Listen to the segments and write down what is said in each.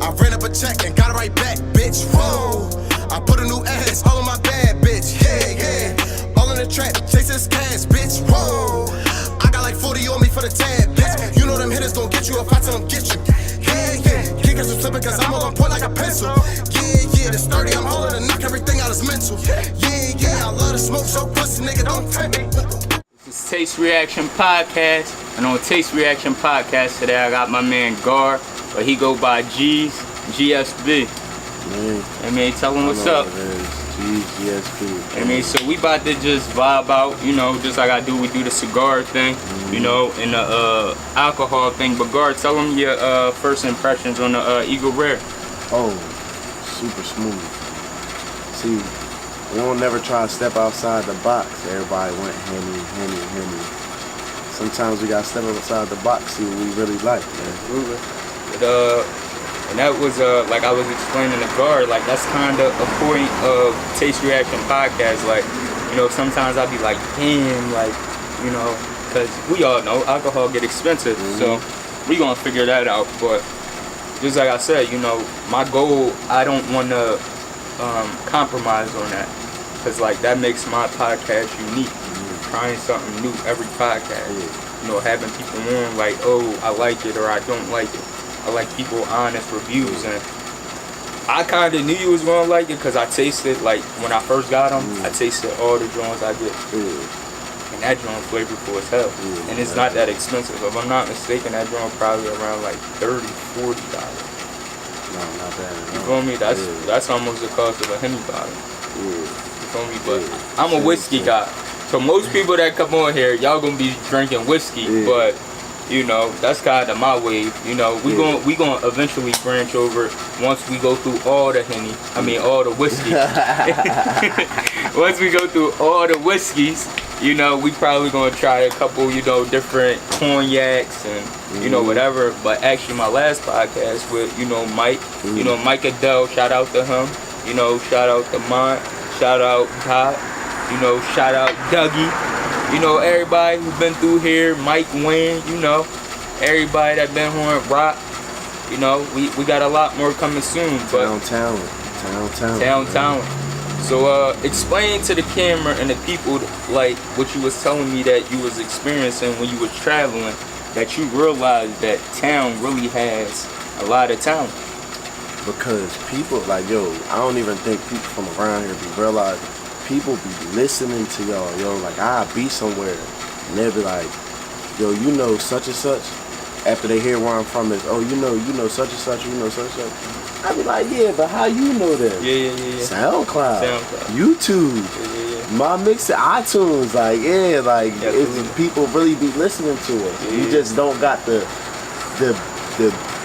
I ran up a check and got it right back, bitch. Whoa. I put a new ass all on my bad, bitch. Yeah, yeah. All in the trap, chase this cash, bitch. Whoa. I got like 40 on me for the tab, bitch. You know them hitters gon' get you if I tell them get you. Yeah, yeah. Kickers are slipping cause I'm all on point like a pencil. Yeah, yeah. The sturdy, I'm holding to knock everything out his mental. Yeah, yeah. I love to smoke, so pussy nigga don't tempt me. This is Taste Reaction Podcast, and on Taste Reaction Podcast today I got my man Gar, but he go by G's, GSB. I mean, tell him what's up. GSB. I mean, so we about to just vibe out, you know, just like I do. We do the cigar thing, you know, and the alcohol thing. But Gar, tell him your first impressions on the Eagle Rare. Oh, super smooth. See, we don't never try to step outside the box. Everybody went Henny. Sometimes we gotta step outside the box, see what we really like, man. But, and that was like I was explaining to Gar, like that's kind of a point of Taste Reaction Podcast. Like, you know, sometimes I'll be like, damn, like, you know, because we all know alcohol get expensive, so we gonna figure that out. But just like I said, you know, my goal, I don't want to compromise on that, because like that makes my podcast unique. Trying something new every podcast, you know, having people on like, oh, I like it or I don't like it. I like people honest reviews, and I kind of knew you was gonna like it because I tasted, like when I first got them, I tasted all the joints I get, and that joint flavorful as hell, and it's not that expensive. If I'm not mistaken, that joint probably around like $30, $40. No, not bad. You feel me? That's almost the cost of a Henny bottle. You feel me? But I'm a whiskey guy, so most people that come on here, y'all gonna be drinking whiskey, but you know, that's kind of my wave. You know, we gonna eventually branch over once we go through all the Henny. I mean, all the whiskey. Once we go through all the whiskeys, you know, we probably gonna try a couple, you know, different cognacs and you know whatever. But actually, my last podcast with, you know, Mike, you know, Mike Adele, shout out to him. You know, shout out to Mont, shout out Todd, you know, shout out Dougie. You know, everybody who's been through here, Mike Wayne, you know, everybody that been on Rock, you know, we got a lot more coming soon. But Town talent. So explain to the camera and the people like what you was telling me that you was experiencing when you was traveling, that you realized that town really has a lot of talent. Because people like, yo, I don't even think people from around here be realizing. People be listening to y'all, yo, like I'll be somewhere and they'll be like, yo, you know such and such. After they hear where I'm from is, oh, you know such and such, you know such and such. I be like, yeah, but how you know them? Yeah. SoundCloud. YouTube. My mix at iTunes, like, it's, people really be listening to us. You just don't got the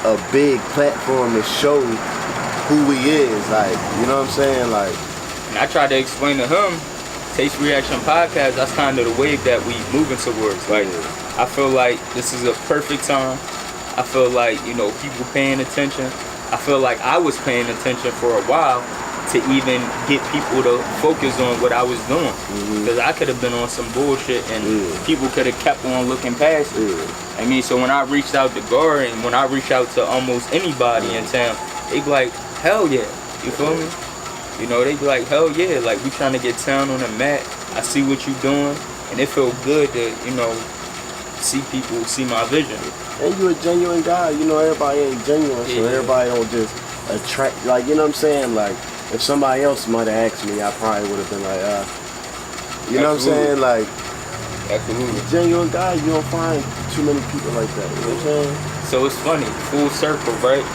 a big platform to show who he is, like, you know what I'm saying, like. And I tried to explain to him, Taste Reaction Podcast, that's kind of the wave that we moving towards. Like, I feel like this is a perfect time. I feel like, you know, people paying attention. I feel like I was paying attention for a while to even get people to focus on what I was doing. Because I could have been on some bullshit and people could have kept on looking past it. I mean, so when I reached out to Gar and when I reached out to almost anybody in town, they be like, hell yeah, you feel me? You know, they be like, hell yeah, like we trying to get town on the map. I see what you doing, and it feel good to, you know, see people see my vision. And you a genuine guy, you know, everybody ain't genuine, so everybody don't just attract, like, you know what I'm saying? Like, if somebody else might have asked me, I probably would have been like, you know what I'm saying? Like, genuine guy, you don't find too many people like that, you know what I'm saying? So it's funny, full circle, right?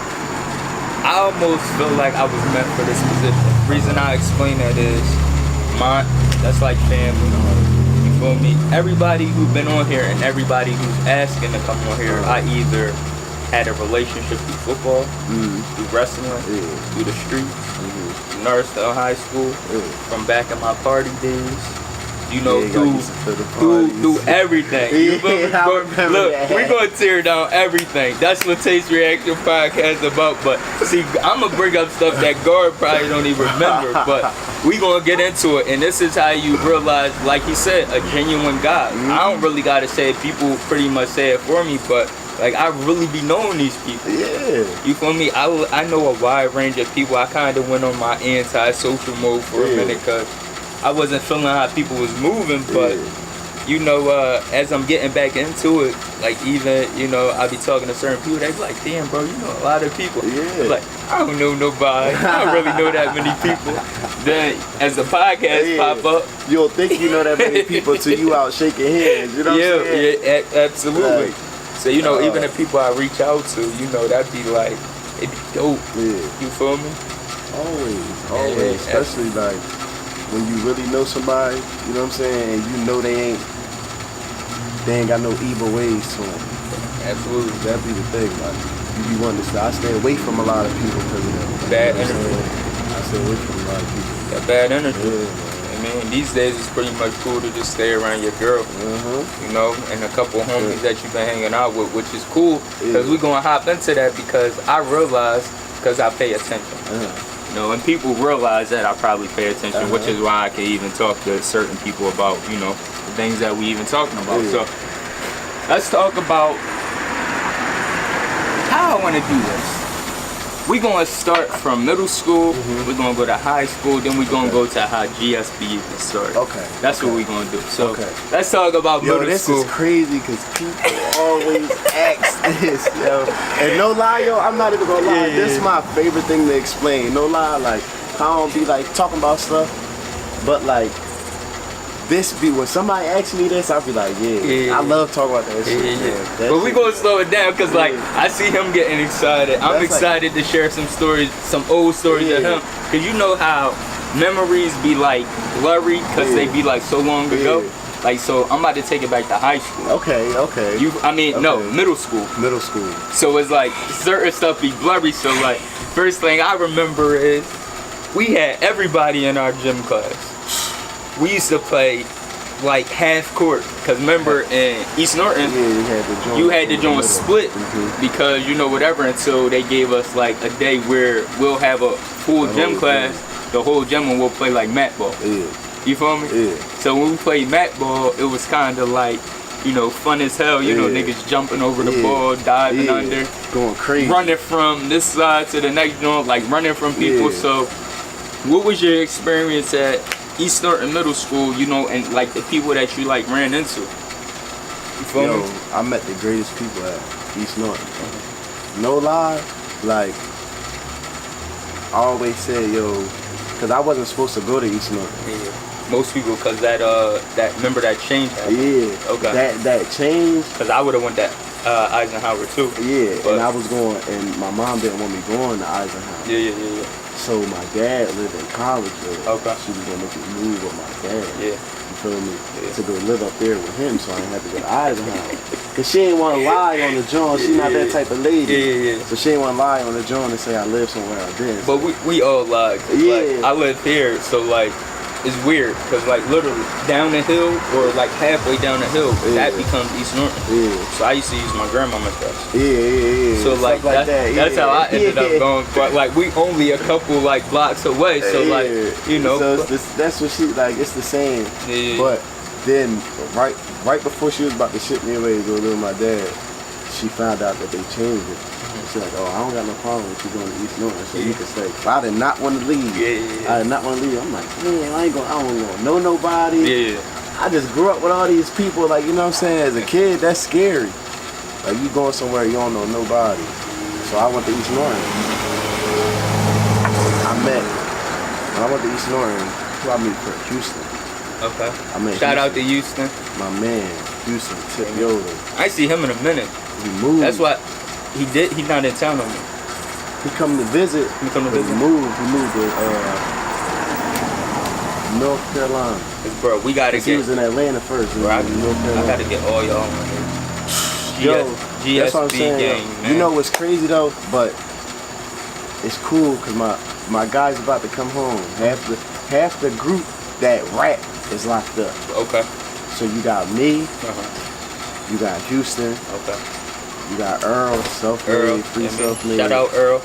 I almost feel like I was meant for this position. Reason I explain that is, that's like family. You feel me? Everybody who's been on here and everybody who's asking to come on here, I either had a relationship through football, through wrestling, through the streets, through Norristown High School, from back in my party days. You know, through everything. You feel me? Look, we're going to tear down everything. That's what Taste Reaction Podcast is about. But see, I'm going to bring up stuff that Gar probably don't even remember. But we going to get into it. And this is how you realize, like he said, a genuine guy. I don't really got to say it. People pretty much say it for me. But Like, I really be knowing these people. Yeah. You feel me? I know a wide range of people. I kind of went on my anti-social mode for a minute because I wasn't feeling how people was moving. But, you know, as I'm getting back into it, like, even, you know, I be talking to certain people, they be like, damn, bro, you know a lot of people. Yeah. Like, I don't know nobody. I don't really know that many people. Then, as the podcast pop up, You don't think you know that many people till you out shaking hands. You know what I'm saying? yeah, absolutely. Like, So, you know, even the people I reach out to, you know, that'd be like, it'd be dope. Yeah. You feel me? Always. Yeah. Especially like when you really know somebody, you know what I'm saying, and you know they ain't got no evil ways to them. Absolutely. That'd be the thing. Like, you be wanting to stay. I stay away from a lot of people because of that. Bad You know what I'm energy. saying? I stay away from a lot of people. That bad energy. Yeah, man. I mean, these days it's pretty much cool to just stay around your girl, you know, and a couple homies that you've been hanging out with, which is cool. Because we're going to hop into that because I realize, because I pay attention. You know, and people realize that I probably pay attention, which is why I can even talk to certain people about, you know, the things that we even talking about. So let's talk about how I want to do this. We're going to start from middle school, we're going to go to high school, then we're going to go to how GSB can start. Okay. That's what we're going to do. So let's talk about middle school. This is crazy because people always ask this, yo. And no lie, yo, I'm not even gonna lie. This is my favorite thing to explain. No lie, like, I don't be like talking about stuff, but like, this be when somebody asks me this, I'll be like, I love talking about that shit. But we gonna slow it down because like I see him getting excited. I'm excited to share some stories, some old stories of him. Cause you know how memories be like blurry because they be like so long ago. Like, so I'm about to take it back to high school. Okay. No, middle school. Middle school. So it's like certain stuff be blurry. So like first thing I remember is we had everybody in our gym class. We used to play like half court because remember in East Norton, you had to join split because you know whatever until they gave us like a day where we'll have a full gym class, the whole gym and we'll play like mat ball. You feel me? So when we played mat ball, it was kind of like, you know, fun as hell. You know, niggas jumping over the ball, diving under, going crazy, running from this side to the next joint, like running from people. So what was your experience at East Norton Middle School, you know, and like the people that you like ran into? You feel me? I met the greatest people at East Norton. No lie, like I always say, because I wasn't supposed to go to East Norton. Most people, because that remember that change happened. Okay. That change. Because I would have went to Eisenhower too. And I was going, and my mom didn't want me going to Eisenhower. So my dad lived in Collegeville. She was gonna make me move with my dad. You feel me? To go live up there with him, so I didn't have to go to Eisenhower. Cause she didn't want to lie on the joint. She not that type of lady. So she didn't want to lie on the joint and say I live somewhere I did. But we all lied. Like, I live here, so like it's weird because like literally down the hill or like halfway down the hill, that becomes East Norton. So I used to use my grandmama's house. So like that's how I ended up going. But like we only a couple like blocks away, so like you know. So that's what she like. It's the same. But then right before she was about to ship me away to go live with my dad, she found out that they changed it. She's like, I don't got no problem with you going to East Norton, so you can stay. So I did not want to leave. I did not want to leave. I'm like, man, I don't want to know nobody. I just grew up with all these people, like, you know what I'm saying? As a kid, that's scary. Like, you going somewhere you don't know nobody. So I went to East Norton. When I went to East Norton, who I meet for Houston. Shout out to Houston. My man, Houston, Tip Yoder. I see him in a minute. He moved. That's what he's not in town no more. He come to visit. He moved to North Carolina. Bro, we gotta get. He was in Atlanta first. Bro, I gotta get all y'all on here. GSB that's what I'm saying. Gang, man. You know what's crazy though? But it's cool because my guy's about to come home. Half the group that rap is locked up. So you got me. You got Houston. You got Earl, Self-Made, Free Self-Made. Shout out Earl.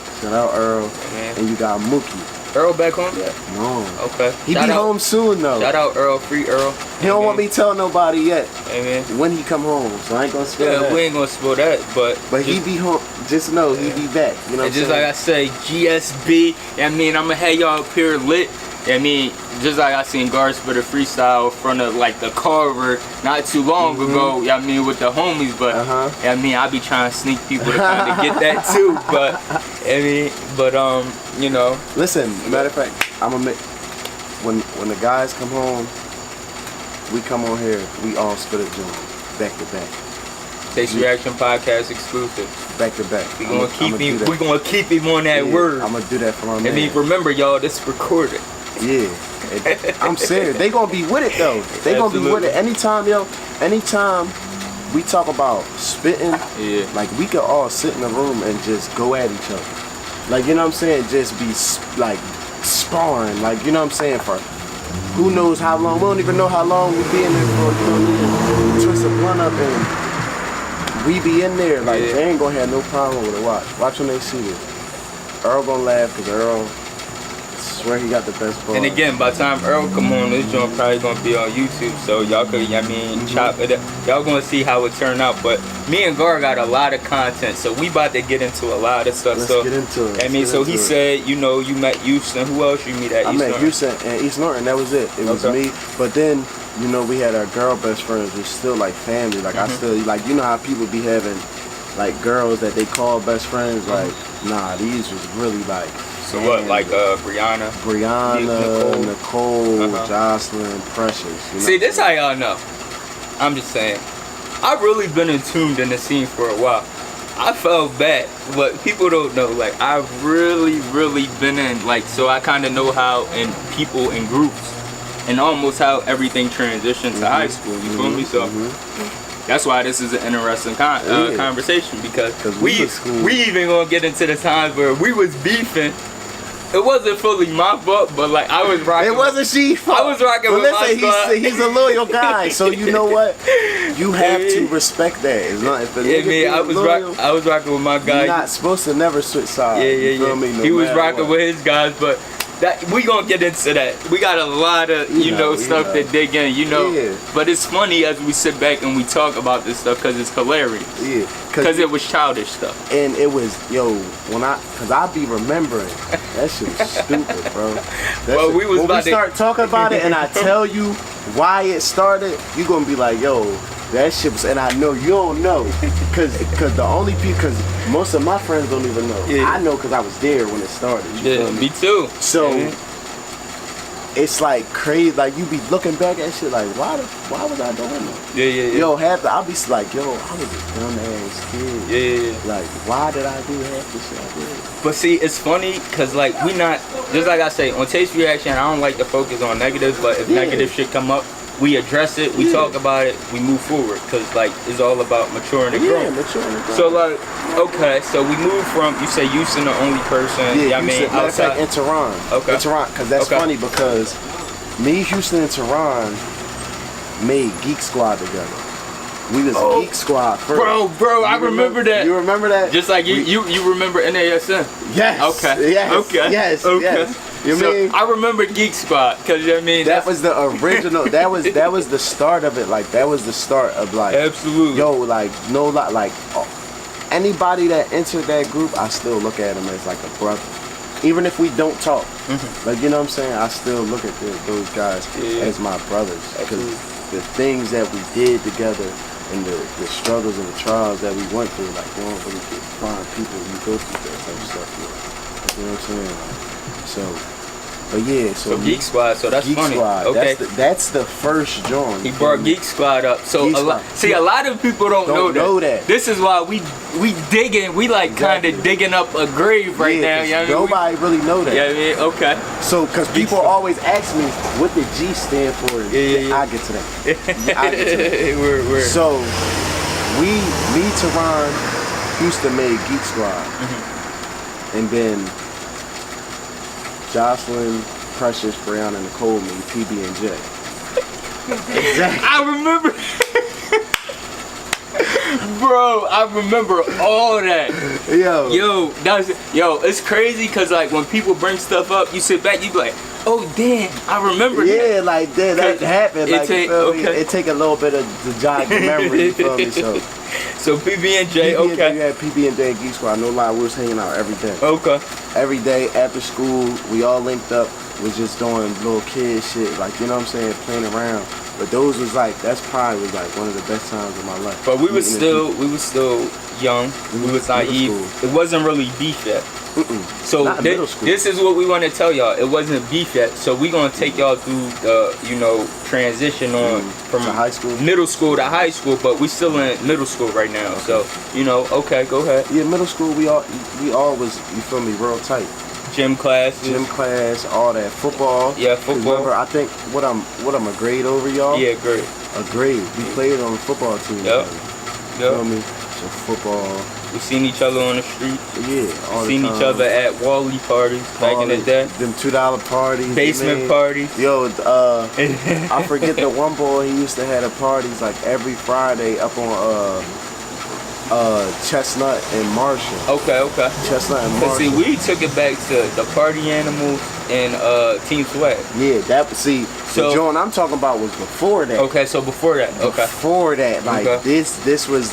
And you got Mookie. Earl back home yet? No. Okay. He Shout be out- home soon though. Shout out Earl, free Earl. He don't want me to tell nobody yet Amen. when he come home, so I ain't gonna spill Yeah, that. we ain't gonna spoil that, but But he be home. Just know he be back. You know what and I'm just like saying? I say, GSB. I mean, I'm gonna have y'all up here lit. I mean, just like I seen Gar spit a freestyle in front of like the Carver not too long ago. I mean, with the homies, but I mean, I be trying to sneak people to kind of get that too. But I mean, you know. Listen, matter of fact, I'm gonna make when the guys come home, we come on here, we all spit a joint back to back. Taste Reaction Podcast exclusive. Back to back. We gonna keep him on that word. I'm gonna do that for my I man. mean, remember y'all, this is recorded. Yeah. I'm serious. They gonna be with it though. They gonna be with it. Anytime we talk about spitting, like we could all sit in a room and just go at each other. Like, you know what I'm saying? Just be like sparring. Like, you know what I'm saying? For who knows how long. We don't even know how long we be in there for. You know what I mean? Twist a blunt up and we be in there. Like, they ain't gonna have no problem with it. Watch when they see this. Earl gonna laugh because Earl, I swear he got the best ball. And again, by the time Earl come on, this joint probably gonna be on YouTube, so y'all could, chop it up. Y'all gonna see how it turned out. But me and Gar got a lot of content, so we about to get into a lot of stuff. Let's get into it. I mean, so he said, you know, you met Houston. Who else you meet at East Norton? I met Houston and East Norton. That was it. It was me. But then, you know, we had our girl best friends. We're still like family. Like I still like, you know how people be having like girls that they call best friends. Like, nah, these was really like. So what, like Brianna, Nicole, Jocelyn, Precious. You know? See, this how y'all know. I'm just saying. I've really been tuned in the scene for a while. I felt bad, but people don't know. Like, I've really been in, like, so I kind of know how in people in groups and almost how everything transitioned to high school. You feel me? So that's why this is an interesting conversation because we even gonna get into the times where we was beefing. It wasn't fully my fault, but like I was rocking. It wasn't she fault. I was rocking with my squad. He's a loyal guy, so you know what? You have to respect that. It's not if a nigga I was rocking with my guy. You're not supposed to never switch sides. You feel me? He was rocking with his guys, but that we gonna get into that. We got a lot of stuff to dig in, But it's funny as we sit back and we talk about this stuff because it's hilarious. Yeah. Because it was childish stuff. And it was, because I be remembering. That shit was stupid, bro. Well, when we start talking about it and I tell you why it started, you going to be like, yo, that shit was, and I know you don't know. Because the only people, because most of my friends don't even know. I know because I was there when it started. Me too. So, it's like crazy, like you be looking back at shit like, why was I doing that? Yo, I'll be like, yo, I was a dumb ass kid. Like, why did I do half the shit I did? But see, it's funny, cause like we not, just like I say, on Taste Reaction, I don't like to focus on negatives, but if negative shit come up, we address it, we talk about it, we move forward, cause like it's all about maturing and growing. Maturing and growing. So like, okay, so we moved from, you say Houston the only person, I mean, outside. In Tehran. Okay. In Tehran, cause that's funny because me, Houston, and Tehran made Geek Squad together. We was Geek Squad first. Bro, I remember that. You remember that? Just like you remember NASM. Yes. Okay. Yes. Okay. Yes. Okay. Yes. You mean? I remember Geek Squad because that was the original. that was the start of it. Like that was the start of like. Absolutely. Yo, like anybody that entered that group, I still look at him as like a brother. Even if we don't talk, like you know what I'm saying, I still look at those guys as my brothers because the things that we did together and the struggles and the trials that we went through, like you don't really find people you go through that type of stuff with. You know what I'm saying? So, but yeah, so Geek Squad, so that's Geek funny. Squad, okay, that's the first joint. He brought Geek Squad up. So a lot of people don't know that. This is why we digging. We like kind of digging up a grave right now. You know what nobody really know that. Yeah, I mean, okay. So, because people always ask me what the G stand for. I get to that. I get to that. We're. So, me, Tehran, Houston made Geek Squad, and then Jocelyn, Precious, Brianna, Nicole made PB&J. Exactly. I remember. Bro, I remember all that. Yo, It's crazy because like when people bring stuff up, you sit back, you be like, oh damn, I remember that. yeah, like that happened. Like, you feel me? okay. It take a little bit of the jog the memory. You feel me? So PB&J, PB&J, okay. you had PB&J and Geek Squad. No lie, we was hanging out every day. Okay. Every day after school, we all linked up. Was just doing little kid shit, like, you know what I'm saying, playing around. But those was like, that's probably was like one of the best times of my life. But we was still young. We was naive. It wasn't really beef yet. So Not in middle school. this is what we want to tell y'all. It wasn't beef yet. So we gonna take y'all through the transition on from To high school? middle school to high school. But we still in middle school right now. So okay, go ahead. Yeah, middle school, we all was, you feel me, real tight. Gym class. Gym class, all that. Football. Yeah, 'Cause football. Remember, I think what I'm a grade over y'all. Yeah, great. A grade. We played on the football team. Yep. You feel me? So football. We seen each other on the street. Yeah, all Seen the time. each other at Wally parties back in the day. Them $2 parties. Basement man. parties. Yo, I forget the one boy, he used to have the parties like every Friday up on Chestnut and Marshall. Okay. Chestnut and But see, Marshall. we took it back to the Party Animals and Team Swag. Yeah, So- the joint I'm talking about was before that. Okay, so before that, okay. Before that, like Okay. this was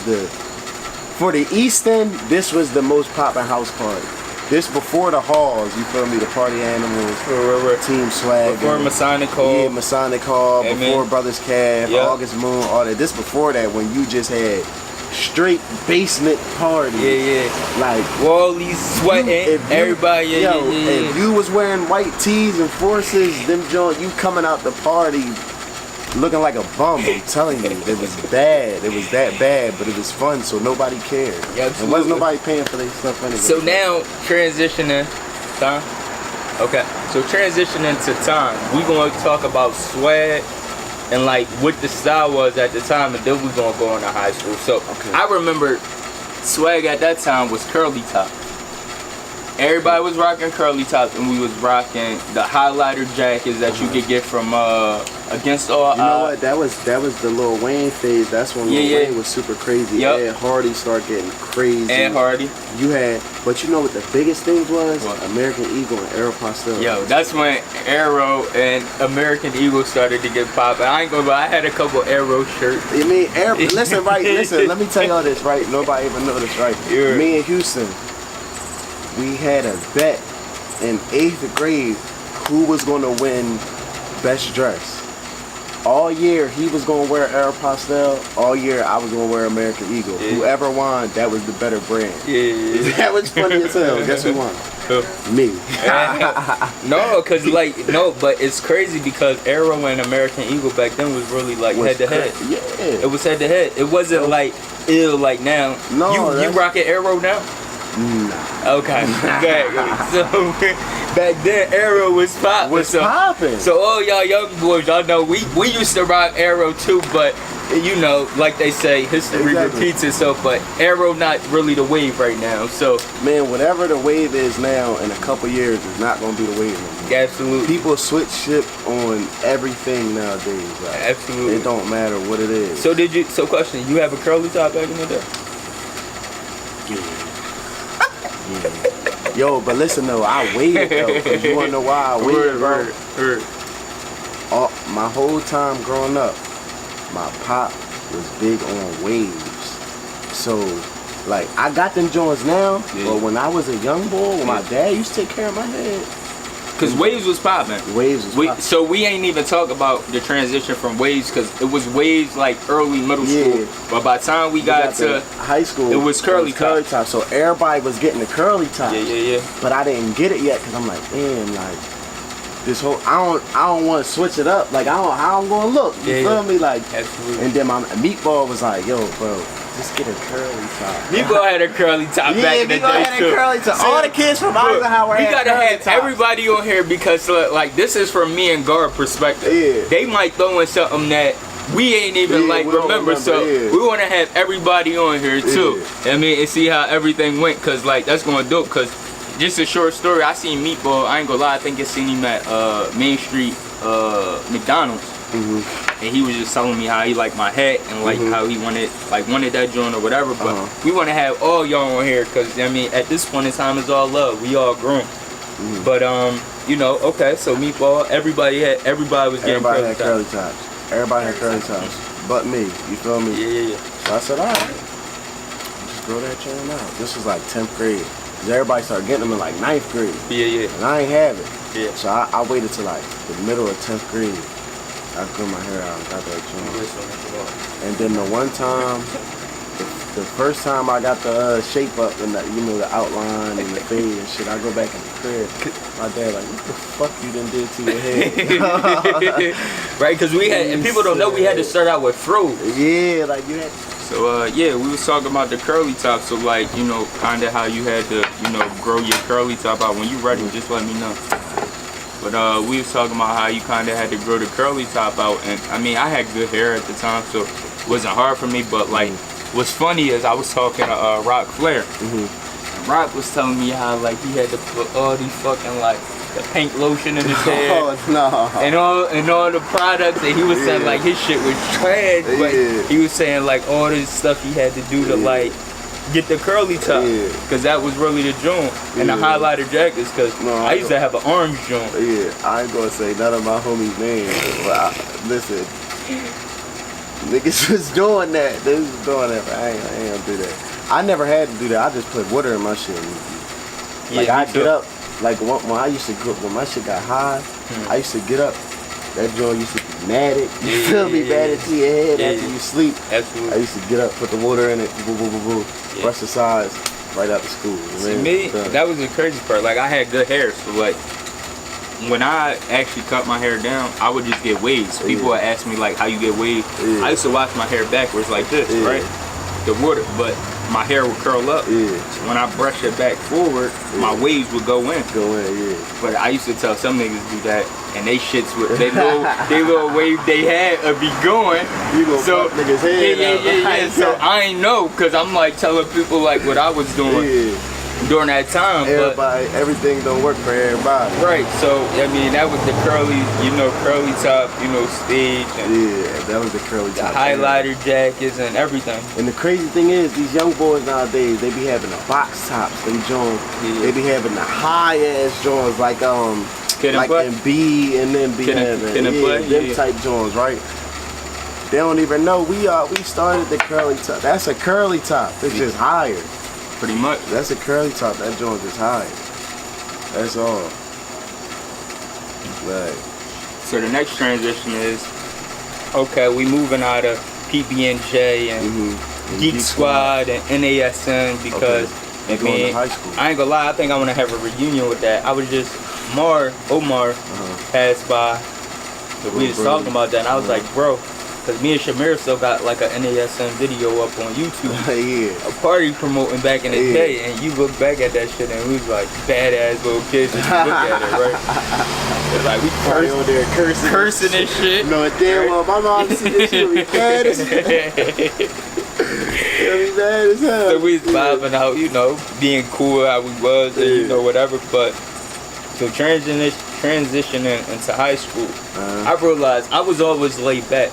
for the East End, this was the most poppin' house party. This before the halls, you feel me? The Party Animals, Team Swag. Before Masonic Hall. Yeah, Masonic Hall, Amen. before Brothers Calf, Yep. August Moon, all that. This before that when you just had straight basement parties. Yeah. Like Wally's sweating. if you- Everybody, yeah. if you was wearing white tees and forces, them joint, you coming out the party looking like a bum. I'm telling you, it was bad. It was that bad, but it was fun, so nobody cared. Yeah, and absolutely. wasn't nobody paying for their stuff anyway. So now, transitioning, time. Okay, so transitioning to time, we gonna talk about swag and like what the style was at the time, and then we gonna go into high school. So Okay. I remember swag at that time was curly top. Everybody was rocking curly tops, and we was rocking the highlighter jackets that you could get from Against All You know Odds. what? That was the Lil Wayne phase. That's when Lil Yeah. Wayne was super crazy. Yep. Ed Hardy started getting crazy. Ed Hardy. You had, but you know what the biggest thing was? What? American Eagle and Aeropostale. Yo, that's when Arrow and American Eagle started to get poppin'. I ain't gonna lie, I had a couple Arrow shirts. I mean, listen, let me tell y'all this, right? Nobody even know this, right? Yeah. Me and Houston, we had a bet in 8th grade who was going to win best dress. All year, he was going to wear Aeropostale. All year, I was going to wear American Eagle. Yeah. Whoever won, that was the better brand. Yeah. That was funny as hell. Guess who won? Me. No, but it's crazy because Arrow and American Eagle back then was really like head to head. Yeah. It was head to head. It wasn't like ill like now. No, you that's- rocking Arrow now? Nah. Okay. So back then Arrow was popping. Was popping. So all y'all young boys, y'all know we used to rock Arrow too, but you know, like they say, history Exactly. repeats itself, but Arrow not really the wave right now. So Man, whatever the wave is now, in a couple years, is not going to be the wave anymore. absolutely. People switch ship on everything nowadays. Like, Absolutely. it don't matter what it is. So question, you have a curly top back in the day? Yo, but listen though, I waited though. 'Cause you wanna know why I waited, bro? Word. My whole time growing up, my pop was big on waves. So, like, I got them joints now, Yeah. but when I was a young boy, when my dad used to take care of my head, Cause waves was popping. waves was popping. So we ain't even talk about the transition from waves, cause it was waves like early middle school. Yeah. But by the time we got to high school, it was curly top. So everybody was getting the curly top. yeah. But I didn't get it yet because I'm like, damn, like this whole I don't want to switch it up. Like how I'm gonna look. You Yeah, feel yeah. me? Like, Absolutely. and then my meatball was like, yo, bro, just get a curly top. Meatball had a curly top Yeah, back in the Meatball day had too. a curly top. So, All the kids from look, Eisenhower we had gotta curly have tops. everybody on here because like this is from me and Gar perspective. Yeah. They might throw in something that we ain't even Yeah, like we don't remember. So yeah. we want to have everybody on here too. I mean, and see how everything went, cause like that's going to dope. Cause just a short story, I seen Meatball. I ain't gonna lie, I think I seen him at Main Street McDonald's. and he was just telling me how he liked my hat and like how he wanted that joint or whatever. But we want to have all y'all on here because I mean, at this point in time, it's all love. We all grown. But you know, okay, so Meatball, everybody was getting Everybody had curly tops. Everybody had curly tops, but me. You feel me? Yeah. So I said, all right, just grow that chain out. This was like 10th grade. 'Cause everybody started getting them in like 9th grade. Yeah. And I ain't have it. Yeah. So I waited till like the middle of 10th grade. I grew my hair out and got that chain. And then the one time, the first time I got the shape up and the, you know, the outline and the fade and shit, I go back in the crib. My dad like, what the fuck you done did to your head? Right, because we had, and people don't know we had to start out with fro. Yeah, like you had. So yeah, we was talking about the curly top. So like, you know, kind of how you had to, you know, grow your curly top out. When you ready, just let me know. But we was talking about how you kind of had to grow the curly top out, and I mean, I had good hair at the time, so it wasn't hard for me. But like, what's funny is I was talking to Rock Flair. And Rock was telling me how like he had to put all these fucking like the pink lotion in his hair. Oh no. And all the products, and he was saying like his shit was trash, but he was saying like all this stuff he had to do to like get the curly top, because that was really the joint. And the highlighter jackets, because I used to have an orange joint. Yeah, I ain't gonna say none of my homies' names, but listen, niggas was doing that. They was doing that, but I ain't gonna do that. I never had to do that. I just put water in my shit. Like I get up, like when I used to go, when my shit got high, I used to get up. That joint used to be matted. You feel me? Matted to your head after you sleep. Absolutely. I used to get up, put the water in it, brush the sides, right out to school. See, me, that was the crazy part. Like I had good hair, so like when I actually cut my hair down, I would just get waves. People would ask me like, how you get waves? I used to wash my hair backwards like this, right? The water, but my hair would curl up. So when I brush it back forward, my waves would go in. But I used to tell some niggas do that, and they shits would, they little wave they had would be going. You gonna fuck niggas head yeah. So I ain't know, cause I'm like telling people like what I was doing during that time. Everybody, everything don't work for everybody. Right. So I mean, that was the curly, you know, curly top, you know, stage. And that was the curly top. The highlighter jackets and everything. And the crazy thing is, these young boys nowadays, they be having the box tops, them joints. They be having the high ass joints, like like MB and then be having them type joints, right? They don't even know we started the curly top. That's a curly top. It's just higher. Pretty much. That's a curly top. That joint is higher. That's all. Right. So the next transition is, okay, we moving out of PB&J and Geek Squad and NASM because I mean, high school. I ain't gonna lie, I think I want to have a reunion with that. I was just Omar passed by, we was talking about that, and I was like, bro, because me and Shamir still got like a NASM video up on YouTube. A party promoting back in the day, and you look back at that shit and we was like badass little kids and you look at it, right? It's like we party on there cursing and shit. No, damn well, my mom see this shit be bad as hell. So we was vibing out, you know, being cool how we was and you know, whatever, but so transitioning into high school, I realized I was always laid back.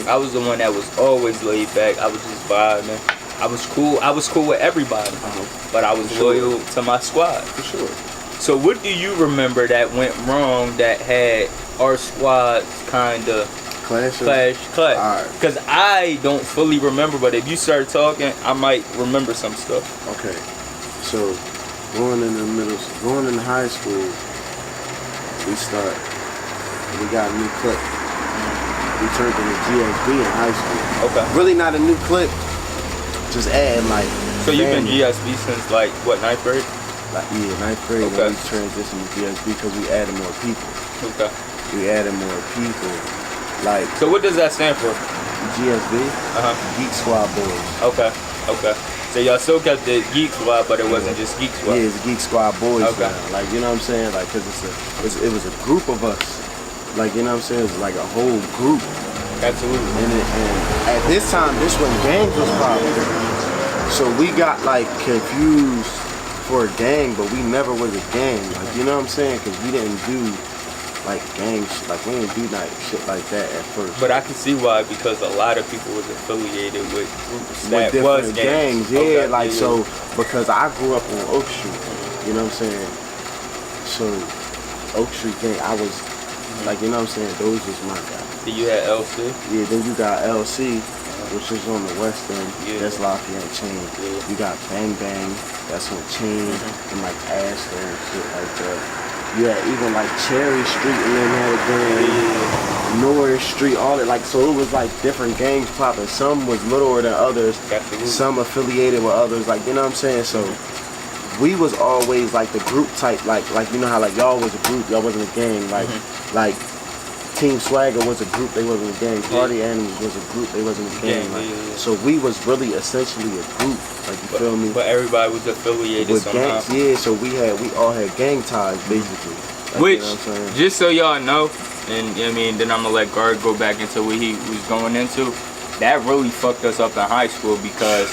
I was the one that was always laid back. I was just vibing. I was cool. I was cool with everybody, but I was loyal to my squad. For sure. So what do you remember that went wrong that had our squads kind of clash? Because I don't fully remember, but if you start talking, I might remember some stuff. Okay. So going in high school, we got a new clip. We turned into GSB in high school. Okay. Really not a new clip, just adding like. So you've been GSB since like what, 9th grade? Like 9th grade when we transitioned to GSB because we added more people. Okay. We added more people. Like. So what does that stand for? GSB. Geek Squad Boys. Okay. So y'all still kept the Geek Squad, but it wasn't just Geek Squad. Yeah, it's Geek Squad Boys now. Like, you know what I'm saying? Like, cause it was a group of us. Like, you know what I'm saying? It was like a whole group. Absolutely. And at this time, this when gangs was popular. So we got like confused for a gang, but we never was a gang. Like, you know what I'm saying? Cause we didn't do like gang shit. Like we didn't do like shit like that at first. But I can see why, because a lot of people was affiliated with groups With that different was gangs. yeah, Okay, like yeah. so because I grew up on Oak Street, you know what I'm saying? So Oak Street gang, I was like, you know what I'm saying, those was my guys. Then you had LC. Yeah, then you got LC, which is on the west end. Yeah. That's Lafayette Chain. Yeah. You got Bang Bang, that's on Chain, and like Ashland and shit like that. You had even like Cherry Street and then had a gang, Norris Street, all that. Like, so it was like different gangs popping. Some was littler than others. Absolutely. Some affiliated with others. Like, you know what I'm saying? So we was always like the group type. Like you know how like y'all was a group, y'all wasn't a gang. Like Team Swagger was a group, they wasn't a gang. Party Animals was a group, they wasn't a gang. Like, so we was really essentially a group. Like, you feel me? But everybody was affiliated With somehow. gangs, yeah. So we all had gang ties basically. Like, Which, you know what I'm saying? just so y'all know, and I mean, then I'm gonna let Guard go back into what he was going into. That really fucked us up in high school, because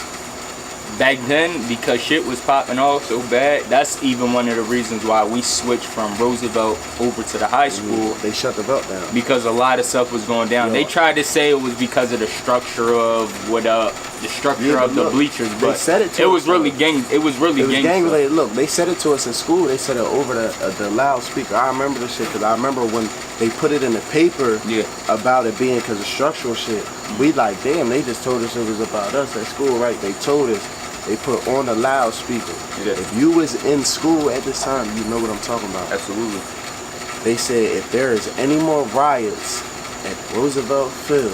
back then, because shit was popping off so bad, that's even one of the reasons why we switched from Roosevelt over to the high school. They shut the belt down. Because a lot of stuff was going down. Yeah. They tried to say it was because of the structure of the structure Yeah, of but the look, bleachers, they but said it to it us, was really though. gang. It was really It was gang. gang stuff. related. Look, they said it to us in school. They said it over the loudspeaker. I remember the shit because I remember when they put it in the paper about it being because of structural shit. We like, damn, they just told us it was about us at school, right? They told us. They put on the loudspeaker. Yeah. If you was in school at this time, you know what I'm talking about. Absolutely. They said if there is any more riots at Roosevelt Field,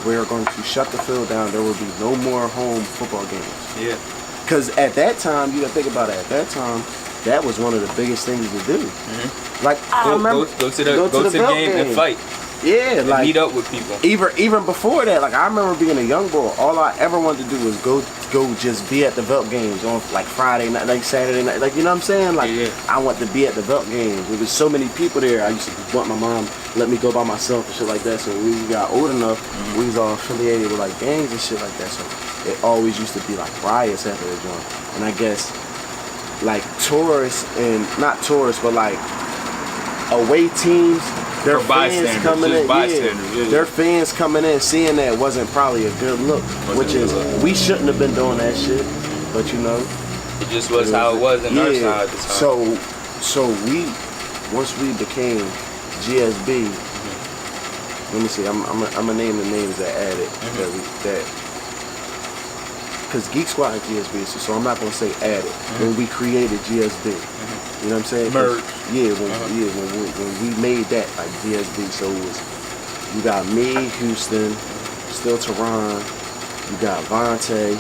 we are going to shut the field down. There will be no more home football games. Yeah. Because at that time, you gotta think about it. At that time, that was one of the biggest things to do. Like I remember, Go to the belt game and fight. Yeah, And like meet up with people. even before that, like I remember being a young boy. All I ever wanted to do was go just be at the Velt games on like Friday night, like Saturday night, like you know what I'm saying? Like I want to be at the Velt games. There was so many people there. I used to want my mom let me go by myself and shit like that. So when we got old enough, we was all affiliated with like gangs and shit like that. So it always used to be like riots after the joint. And I guess like tourists and not tourists, but like away teams. Their fans coming in, their fans coming in, seeing that wasn't probably a good look. Which is, we shouldn't have been doing that shit, but you know, it just was how it was in our side at the time. So we, once we became GSB, let me see, I'm gonna name the names that added because Geek Squad and GSB, so I'm not gonna say added. When we created GSB. You know what I'm saying? Merge. Yeah, when we made that like GSB, so it was, you got me, Houston, still Tehran, you got Vontae,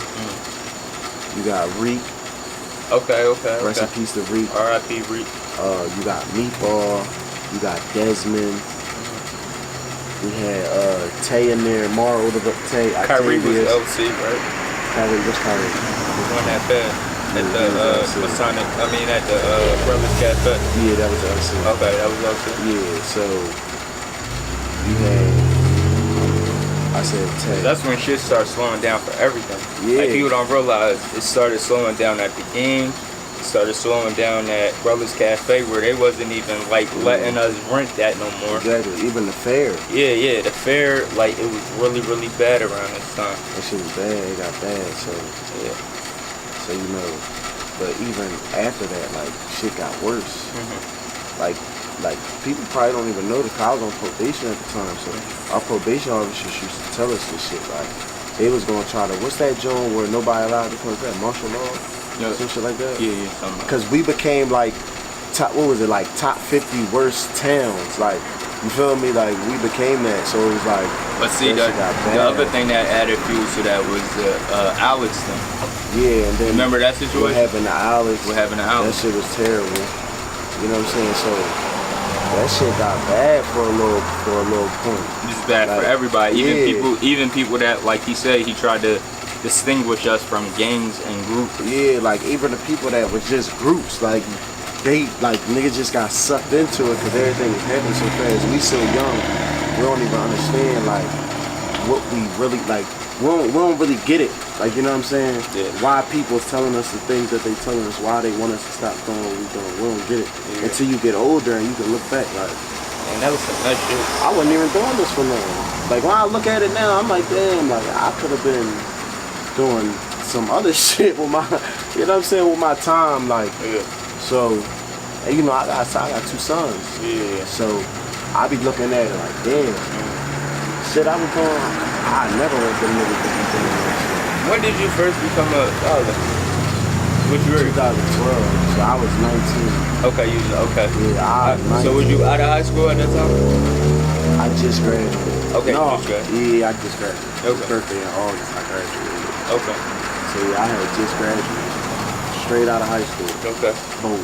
you got Reek. Okay. Rest in peace to Reek. R.I.P. Reek. You got Meatball, you got Desmond. We had Tay in there, Mara over Tay. Kyrie was LC, right? Kyrie, what's Kyrie? He won that bad. At the Masonic, at the Brothers Cafe. Yeah, that was LC. Okay, that was LC. Yeah, so you had, I said Tay. That's when shit started slowing down for everything. Yeah. Like people don't realize it started slowing down at the game. It started slowing down at Brothers Cafe where they wasn't even like letting us rent that no more. Exactly, even the fair. Yeah, the fair, like it was really, really bad around this time. That shit was bad, it got bad, so Yeah. So you know, but even after that, like shit got worse. Like people probably don't even know, because I was on probation at the time. So our probation officers used to tell us this shit. Like they was gonna try to, what's that joint where nobody allowed to come? That martial law, some shit like that. Yeah, something. Because we became like top, what was it, like top 50 worst towns. Like you feel me? Like we became that. So it was like. But see, the other thing that added fuel to that was Alex thing. Yeah, and then remember that situation? What happened to Alex? That shit was terrible. You know what I'm saying? So that shit got bad for a little point. It's bad like, for everybody. Even people that, like he said, he tried to distinguish us from gangs and groups. Yeah, like even the people that was just groups, like they niggas just got sucked into it because everything was happening so fast. We so young, we don't even understand like what we really like. We don't really get it. Like, you know what I'm saying? Yeah. Why people's telling us the things that they telling us, why they want us to stop doing what we doing. We don't get it until you get older and you can look back like, And that was some nut shit. I wasn't even doing this for nothing. Like when I look at it now, I'm like, damn, like I could have been doing some other shit with my, you know what I'm saying, with my time, like. Yeah. So, and you know, I got 2 sons. Yeah. So I be looking at it like, damn, shit I was going, I never want them niggas to be doing that shit. When did you first become a father? What you were? 2012, so I was 19. Okay, okay. Yeah, I was 19. So was you out of high school at that time? I just graduated. Okay, no, you just graduated. Yeah, I just graduated. Okay. His birthday in August, I graduated. Okay. So yeah, I had just graduated, straight out of high school. Okay. Boom.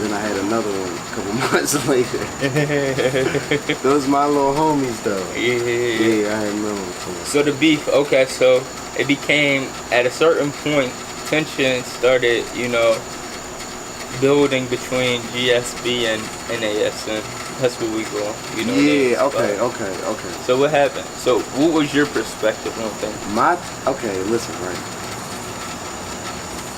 Then I had another one a couple months later. Those my little homies though. Yeah. Yeah, I had another one. So the beef, okay, so it became, at a certain point, tension started, you know, building between GSB and NAS, and that's where we go, you know. Yeah, okay. So what happened? So what was your perspective on things? Okay, listen, right.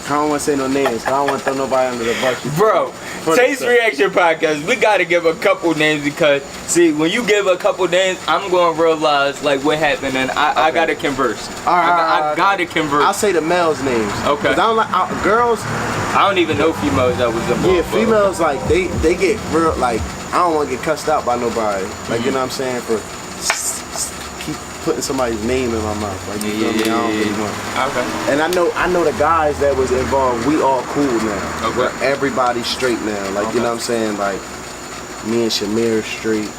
I don't want to say no names. I don't want to throw nobody under the bus. Bro, Taste Reaction Podcast, we got to give a couple names because, see, when you give a couple names, I'm going to realize, like, what happened, and I got to converse. I got to converse. I'll say the males' names. Okay. 'Cause I don't like, girls. I don't even know females that was involved. Yeah, females, like, they get real, like, I don't want to get cussed out by nobody. Like, you know what I'm saying? For keep putting somebody's name in my mouth. Like, you feel me? I don't really want. Okay. And I know the guys that was involved, we all cool now. Okay. Everybody's straight now. Like, you know what I'm saying? Like, me and Shamir straight.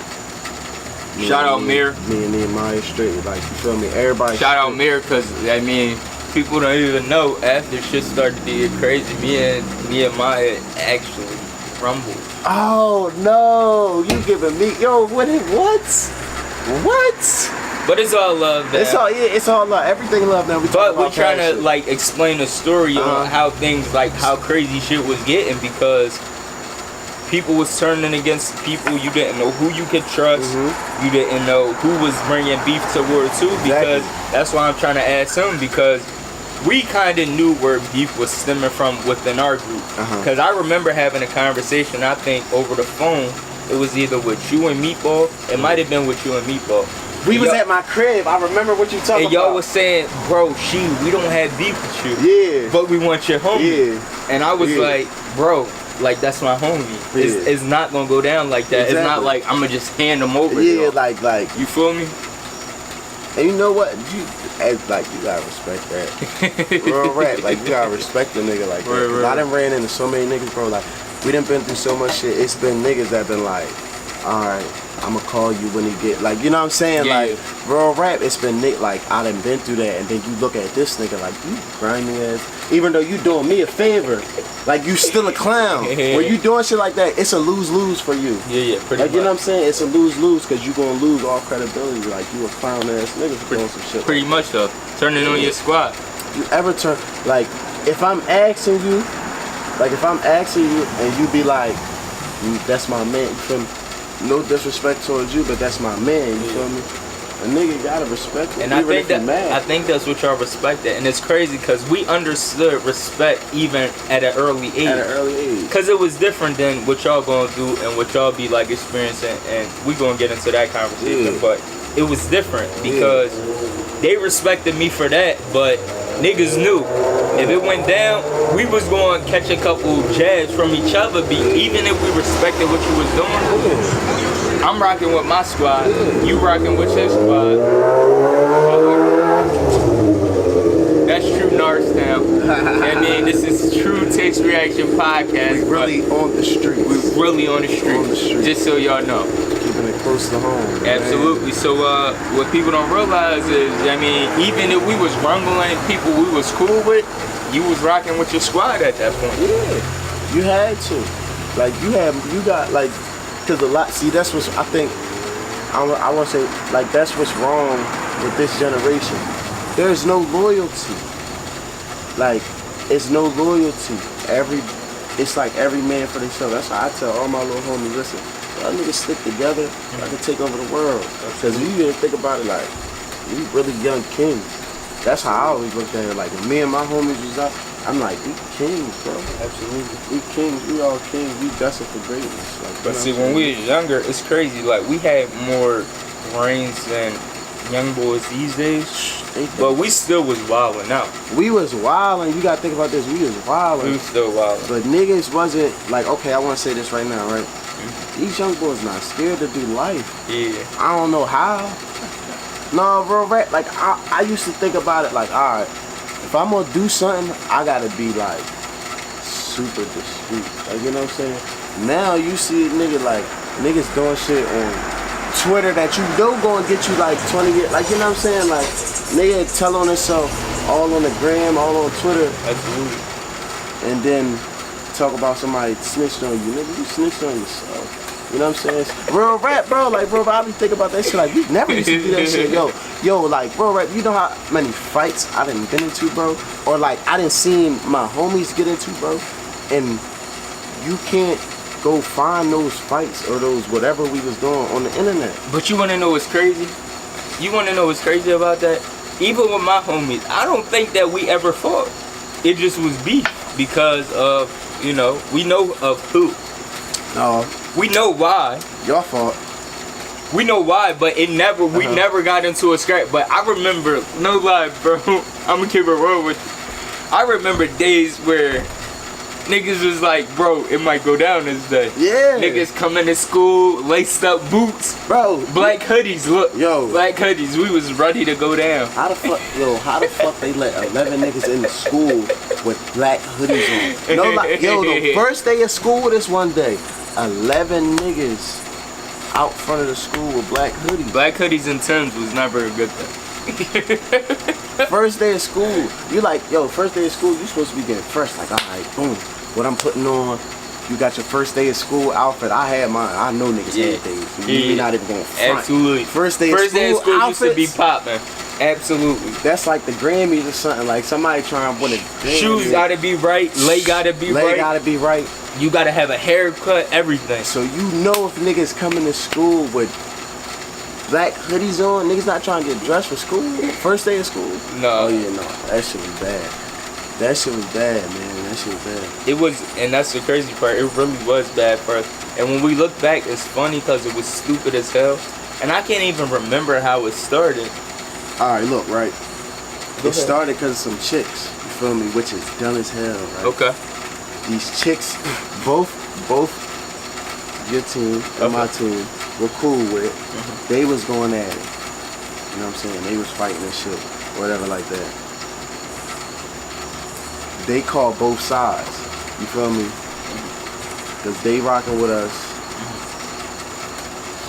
Shout out Mir. Me and Nehemiah straight. Like, you feel me? Everybody Shout out Mir, because, I mean, people don't even know, after shit started to get crazy, me and Nehemiah actually rumbled. Oh, no. You giving me... Yo, what? But it's all love, man. It's all love. Everything love now. But we're trying to, like, explain the story on how things, like, how crazy shit was getting, because people was turning against people. You didn't know who you could trust. You didn't know who was bringing beef towards who, because that's why I'm trying to ask him, because we kind of knew where beef was stemming from within our group. Because I remember having a conversation, I think, over the phone. It was either with you and Meatball. It might have been with you and Meatball. We was at my crib. I remember what you talking about. And y'all was saying, bro, we don't have beef with you. Yeah. But we want your homie. Yeah. And I was like, bro, like, that's my homie. Yeah. It's not going to go down like that. Exactly. It's not like I'm going to just hand him over. Yeah, y'all. like. You feel me? And you know what? You gotta respect that. Real rap. Like, you gotta respect the nigga like that. 'Cause I done ran into so many niggas, bro. Like, we done been through so much shit. It's been niggas that been like, alright, I'ma call you when he get, like, you know what I'm saying? Yeah, like, real rap, it's been like, I done been through that, and then you look at this nigga like, you grimy ass. Even though you doing me a favor, like, you still a clown. When you doing shit like that, it's a lose-lose for you. Yeah, pretty Like, much. you know what I'm saying? It's a lose-lose, because you gonna lose all credibility. Like, you a clown ass nigga for doing some shit. Pretty much, though. Turning on your squad. You ever turn, like, if I'm asking you, and you be like, that's my man, you feel me? No disrespect towards you, but that's my man, you feel me? A nigga gotta respect him, And even I think that's what y'all respected. And it's crazy because we understood respect even at an early age. At an early age. Because it was different than what y'all going through and what y'all be like experiencing. And we going to get into that conversation. Yeah. But it was different because they respected me for that. But niggas knew if it went down, we was going to catch a couple jabs from each other. Even if we respected what you was doing. I'm rocking with my squad. You rocking with your squad. That's true Norristown. I mean, this is True Taste Reaction Podcast. We really on the streets. We really on the street. Just so y'all know. Keeping it close to home. Absolutely. Man. So what people don't realize is, I mean, even if we was rumbling people we was cool with, you was rocking with your squad at that point. Yeah. You had to. Like, you got, like, because a lot, see, that's what's, I think, I want to say, like, that's what's wrong with this generation. There's no loyalty. Like, it's no loyalty. It's like every man for themselves. That's why I tell all my little homies, listen, y'all niggas stick together, I can take over the world. Because if you didn't think about it, like, we really young kings. That's how I always looked at it. Like, when me and my homies was out, I'm like, we kings, bro. Absolutely. We kings. We all kings. We destined for greatness. Like, But see, when we was younger, it's crazy. Like, we had more brains than young boys these days. But we still was wilding out. We was wilding. You gotta think about this. We was We wilding. was still wilding. But niggas wasn't like, okay, I want to say this right now, right? These young boys not scared to do life. Yeah. I don't know how. No, bro, right? Like, I used to think about it like, all right, if I'm gonna do something, I gotta be like super discreet. Like, you know what I'm saying? Now you see a nigga like, niggas doing shit on Twitter that you know gonna get you like 20 years. Like, you know what I'm saying? Like, nigga tell on himself all on the gram, all on Twitter, Absolutely. and then talk about somebody snitched on you. Nigga, you snitched on yourself. You know what I'm saying? Real rap, bro. Like, bro, I be thinking about that shit. Like, we never used to do that shit. Yo, like, bro, rap, you know how many fights I done been into, bro? Or, like, I done seen my homies get into, bro? And you can't go find those fights or those whatever we was doing on the internet. But you want to know what's crazy? You want to know what's crazy about that? Even with my homies, I don't think that we ever fought. It just was beef because of, you know, we know of who. No, We know why. your fault. We know why, but it never. We never got into a scrap. But I remember, no lie, bro. I'm gonna keep it real with you. I remember days where niggas was like, bro, it might go down this day. Yeah. Niggas coming to school, laced up boots, Bro, black hoodies. Look, Yo. black hoodies. We was ready to go down. how the fuck they let 11 niggas in the school with black hoodies on? No, like, yo, the first day of school this one day, 11 niggas out front of the school with black hoodies. Black hoodies and Timbs was never a good thing. First day of school, you like, yo, first day of school, you supposed to be getting fresh. Like, all right, boom, what I'm putting on. You got your first day of school outfit. I had mine. I know niggas had theirs. You not even going front. Absolutely. First day of school used to be outfits. popping. Absolutely. That's like the Grammys or something. Like somebody trying to win a Grammy. Shoes gotta be right. Lay gotta be Leg right. gotta be right. You gotta have a haircut. Everything. So you know if niggas coming to school with black hoodies on, niggas not trying to get dressed for school. First day of school. No. Oh yeah, no. That shit was bad. That shit was bad, man. That shit was bad. It was, and that's the crazy part. It really was bad for us. And when we look back, it's funny because it was stupid as hell. And I can't even remember how it started. Alright, look, right. Go It ahead. started because of some chicks, you feel me, which is dumb as hell, right? Okay. These chicks, both your team and my team were cool with. They was going at it. You know what I'm saying? They was fighting and shit, whatever like that. They called both sides. You feel me? Cause they rocking with us.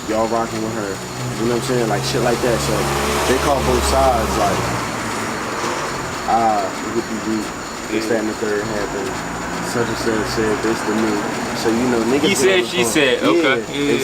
Y'all rocking with her. You know what I'm saying? Like shit like that. So they call both sides like, it would be weak. This, that, and the third happened. Such and such said this to me. So you know niggas. He get said, on the she phone. said, okay. Yeah.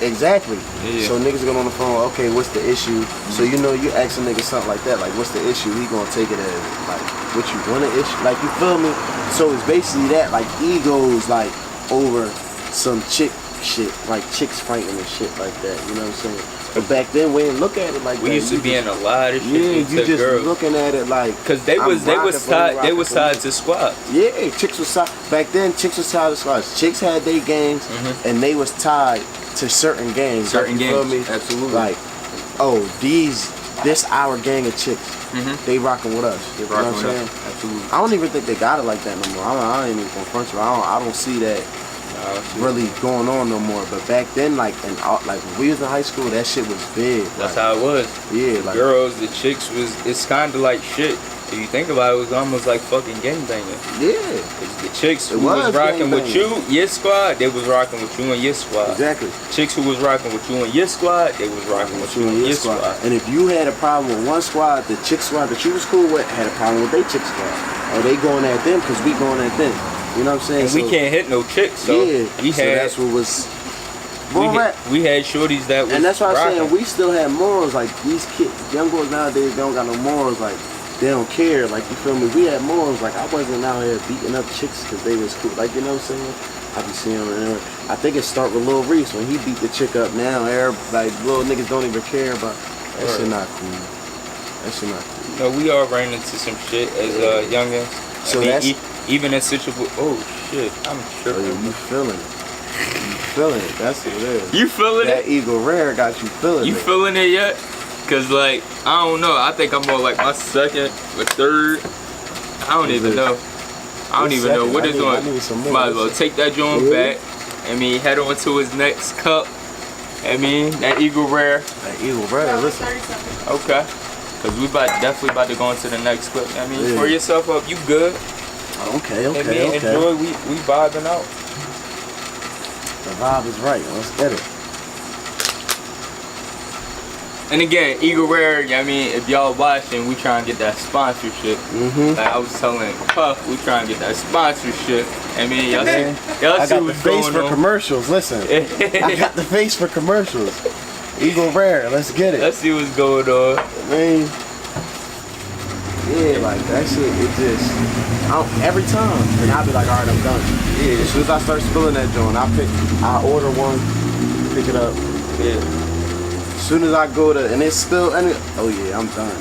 Exactly. Yeah. So niggas get on the phone, okay, what's the issue? So you know you ask a nigga something like that, like what's the issue? He gonna take it as like what you want to issue. Like you feel me? So it's basically that, like egos like over some chick shit, like chicks fighting and shit like that, you know what I'm saying? But back then we didn't look at it like that. We used to You be in just- a lot of shit Yeah, into you just girls. looking at it like Cause they I'm was rocking for you, tied rocking for me. to squad. Yeah, chicks was tied. Back then, chicks was tied to squads. Chicks had their gangs, and they was tied to certain gangs. Certain like, you feel gangs, me? absolutely. Like, oh, this our gang of chicks. They rocking with us. They You know what I'm rocking with saying? us. Absolutely. I don't even think they got it like that no more. I ain't even gonna front you. I don't see that really going on no more. But back then, like when we was in high school, that shit was big. That's like, how it was. Yeah, like Girls, the chicks was. It's kind of like shit. If you think about it, it was almost like fucking gangbanging. yeah, The chicks who It was was rocking with gangbanging. you, your squad, they was rocking with you and your squad. exactly. Chicks who was rocking with you and your squad, they was rocking with you and your squad. And if you had a problem with one squad, the chick squad that you was cool with had a problem with their chick squad. Or they going at them because we going at them. You know what I'm saying? And we can't hit no chicks, so yeah, we so had that's what was. we had shorties that was And that's why I'm rocking. saying we still had morals. Like these kids, young boys nowadays don't got no morals. Like they don't care. Like you feel me? We had morals. Like I wasn't out here beating up chicks because they was cool. Like you know what I'm saying? I be seeing them. I think it start with Lil Reese when he beat the chick up. Now, like little niggas don't even care about that. Shit not cool. That shit not cool. No, we all ran into some shit as youngins. So I mean, that's even in situation. Oh shit, I'm oh, tripping. yeah, you feeling it. You feeling it. That's what it is. You feeling That it? Eagle Rare got you feeling You it. feeling it yet? Cause like I don't know. I think I'm on like my second or third. I don't even know. I don't even know what is on. I need some more. Might as well take that joint Yeah. back. I mean, head on to his next cup. I mean, that Eagle Rare. That Eagle Rare, listen. Okay. Cause we definitely about to go into the next clip. I mean, Yeah. pour yourself up. You good? Okay, I okay, mean, okay. enjoy. We vibing out. The vibe is right. Let's get it. And again, Eagle Rare, I mean, if y'all watching, we trying to get that sponsorship. Mm-hmm. Like I was telling Puff, we trying to get that sponsorship. I mean, y'all Man, see, y'all I see got the what's face going for on. commercials. Listen, I got the face for commercials. Eagle Rare, let's get it. Let's see what's going on. I mean, yeah, like that shit. It just every time, and I'll be like, all right, I'm done. Yeah. As soon as I start spilling that joint, I order one, pick it up. Yeah. As soon as I go to, and it's still, oh yeah, I'm done.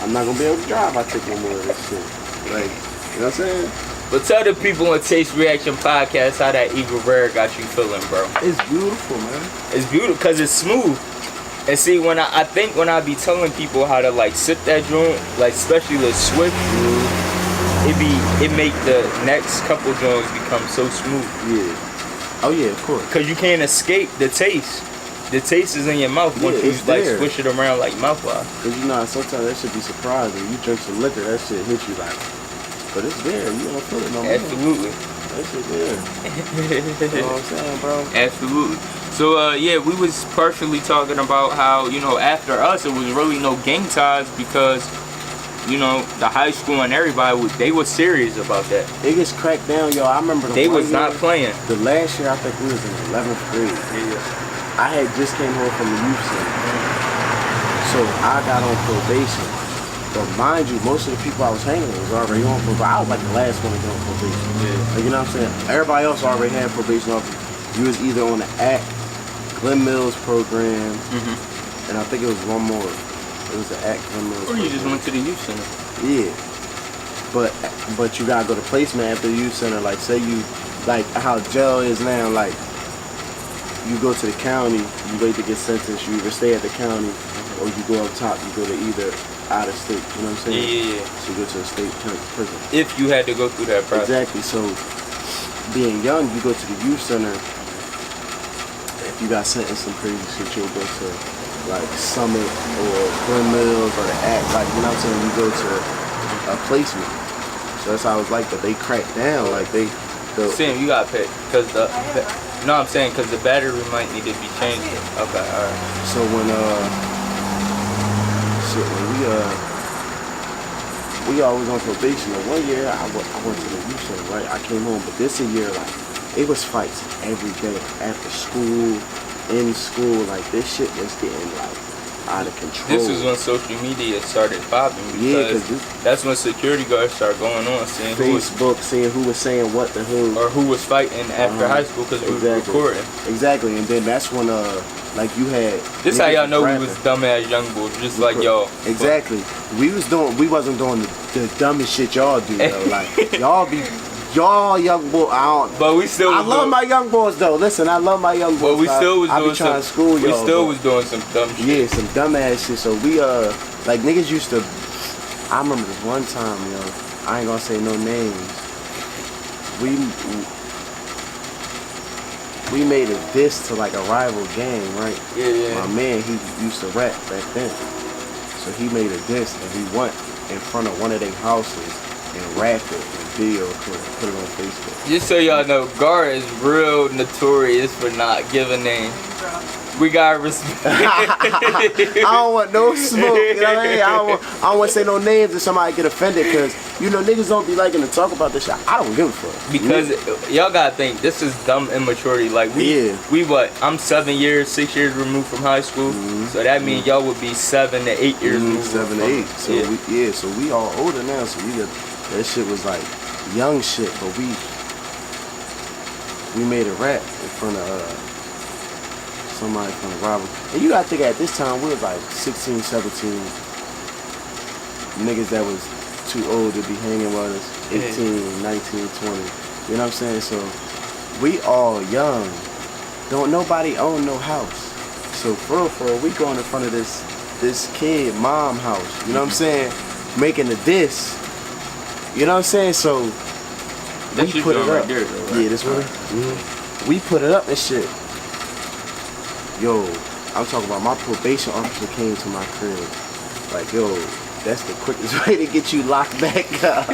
I'm not gonna be able to drive. I take one more of this shit. Like, you know what I'm saying? But tell the people on Taste Reaction Podcast how that Eagle Rare got you feeling, bro. It's beautiful, man. It's beautiful because it's smooth. And see, when I think when I be telling people how to like sip that joint, like especially the Swift, it make the next couple joints become so smooth. Yeah. Oh yeah, of course. Cause you can't escape the taste. The taste is in your mouth once Yeah, you it's like there. swish it around like mouthwash. Cause you know sometimes that should be surprising. You drink some liquor, that shit hit you like, but it's there. You don't feel it no more. Absolutely. That shit there. You know what I'm saying, bro? Absolutely. So yeah, we was partially talking about how, you know, after us it was really no gang ties because, you know, the high school and everybody they was serious about that. It gets cracked down, yo. I remember They was not playing. The last year I think we was in 11th grade. I had just came home from the youth center, so I got on probation. But mind you, most of the people I was hanging with was already on probation. I was like the last one to get on probation. Yeah. Like, you know what I'm saying? Everybody else already had probation officer. You was either on the ACT, Glen Mills program, and I think it was one more. It was the ACT Glen Mills Or you just program. went to the youth center. Yeah. But you gotta go to placement after the youth center. Like say you, like how jail is now, like you go to the county, you wait to get sentenced, you either stay at the county or you go up top, you go to either out of state, you know what I'm saying? Yeah. So you go to a state prison. If you had to go through that process. Exactly, so being young, you go to the youth center, if you got sentenced some crazy shit, you'll go to like Summit or Glen Mills or the ACT, like, you know what I'm saying? You go to a placement. So that's how it was like, but they cracked down, like they, Sam, you got picked because no, I'm saying because the battery might need to be changed. Okay, all right. so when we always on probation. And one year I went to the youth center, right? I came home, but this year like it was fights every day after school, in school. Like this shit was getting like out of control. This is when social media started popping Yeah, because 'cause that's when security guards started going on, seeing who was, Facebook, seeing who was saying what to who. or who was fighting after high school because we were recording. Exactly, and then that's when like you had. This how niggas y'all know rapping. we was dumbass young boys, just like y'all. Exactly. We wasn't doing the dumbest shit y'all do though. Like y'all young boy. But we still. I love my young boys though. Listen, I love my young boys. But we still was I doing be trying some. to school y'all. We still but- was doing some dumb shit. Yeah, some dumbass shit. So we like niggas used to. I remember this one time, yo. I ain't gonna say no names. We made a diss to like a rival gang, right? Yeah. My man, he used to rap back then. So he made a diss and he went in front of one of their houses and rapped it and video put it on Facebook. Just so y'all know, Gar is real notorious for not giving names. We got respect. I don't want no smoke, you know what I mean? I don't want to say no names if somebody get offended because, you know, niggas don't be liking to talk about this shit. I don't give a fuck. Because y'all gotta think, this is dumb immaturity. Like we what? I'm 6 years removed from high school. So that means y'all would be 7 to 8 years removed. 7 to 8. So yeah. so we all older now. So we got, that shit was like young shit, but we made a rap in front of somebody from the rival. And you gotta think at this time we was like 16, 17 niggas that was too old to be hanging with us, 18, 19, 20. You know what I'm saying? So we all young. Don't nobody own no house. So for real, we going in front of this kid mom house. You know what I'm saying? Making the diss. You know what I'm saying? So That's we put it up. right there, though, right? Yeah, this one. We put it up and shit. Yo, I'm talking about my probation officer came to my crib. Like, yo, that's the quickest way to get you locked back up.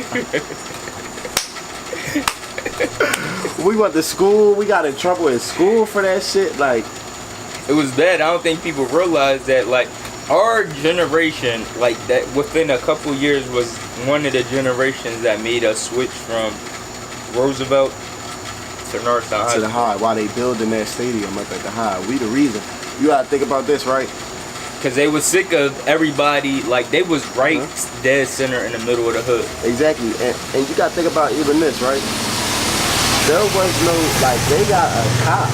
We went to school. We got in trouble in school for that shit. Like, It was bad. I don't think people realize that, like, our generation, like, that within a couple years was one of the generations that made us switch from Roosevelt to Northside to the high while they building that stadium up at the high. We the reason. You gotta think about this, right? Because they was sick of everybody, like, they was right dead center in the middle of the hood. Exactly. And you gotta think about even this, right? There was no, like, they got a cop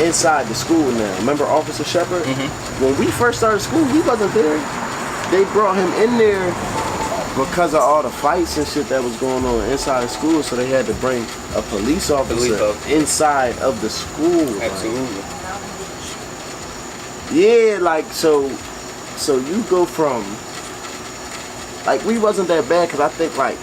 inside the school now. Remember Officer Shepard? When we first started school, he wasn't there. They brought him in there because of all the fights and shit that was going on inside the school, so they had to bring a police officer inside of the school. Absolutely. Yeah, like, so you go from, like, we wasn't that bad, because I think, like,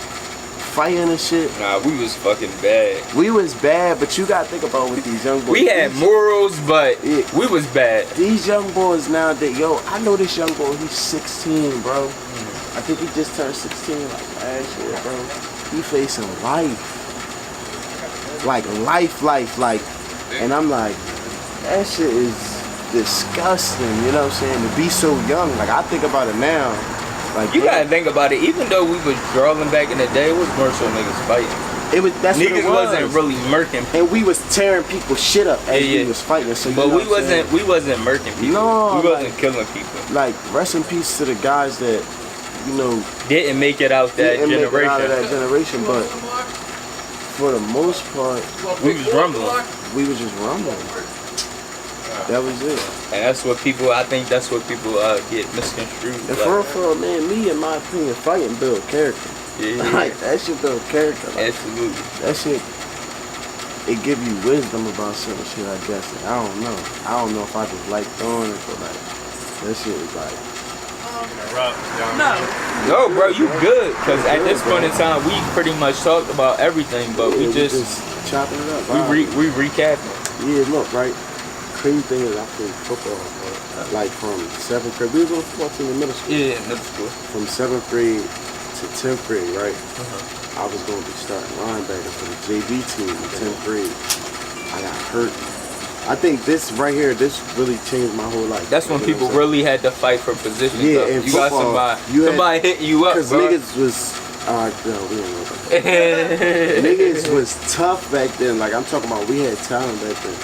fighting and shit. Nah, we was fucking bad. We was bad, but you gotta think about with these young boys. We had morals, but we was bad. These young boys nowadays, yo, I know this young boy, he's 16, bro. I think he just turned 16 like last year, bro. He facing life. Like, life. And I'm like, that shit is disgusting, you know what I'm saying? To be so young, like, I think about it now. Like, You gotta think about it, even though we was drawing back in the day, it was more so niggas fighting. That's Niggas what it was. wasn't really murking people. And we was tearing people's shit up as we was fighting. So But you know we wasn't murking people. No, we wasn't like- killing people. like, rest in peace to the guys that, you know, Didn't make it out that didn't make it generation. out of that generation, but for the most part, We was rumbling. we was just rumbling. That was it. And that's what people, I think that's what people get misconstrued. And Like, for real, man, me, in my opinion, fighting build character. yeah, Like, that shit build character. Like, absolutely. that shit, it give you wisdom about certain shit, I guess. Like, I don't know. I don't know if I just like throwing it, but, like, that shit is like, No, bro, you good. Because at this point in time, we pretty much talked about everything, but yeah, we just chopping it up. we recapping. Yeah, look, right. Crazy thing is, I played football, bro. Like, from 7th grade. We was on the football team in middle school. Yeah, middle school. From 7th grade to 10th grade, right? I was going to be starting linebacker for the JV team in 10th grade. I got hurt. I think this right here, this really changed my whole life. That's when You know people what I'm really had to fight for positions. Yeah, though. in You got football, somebody hitting you up, Because bro. niggas was, no, we don't know about that. Niggas was tough back then. Like, I'm talking about, we had talent back then.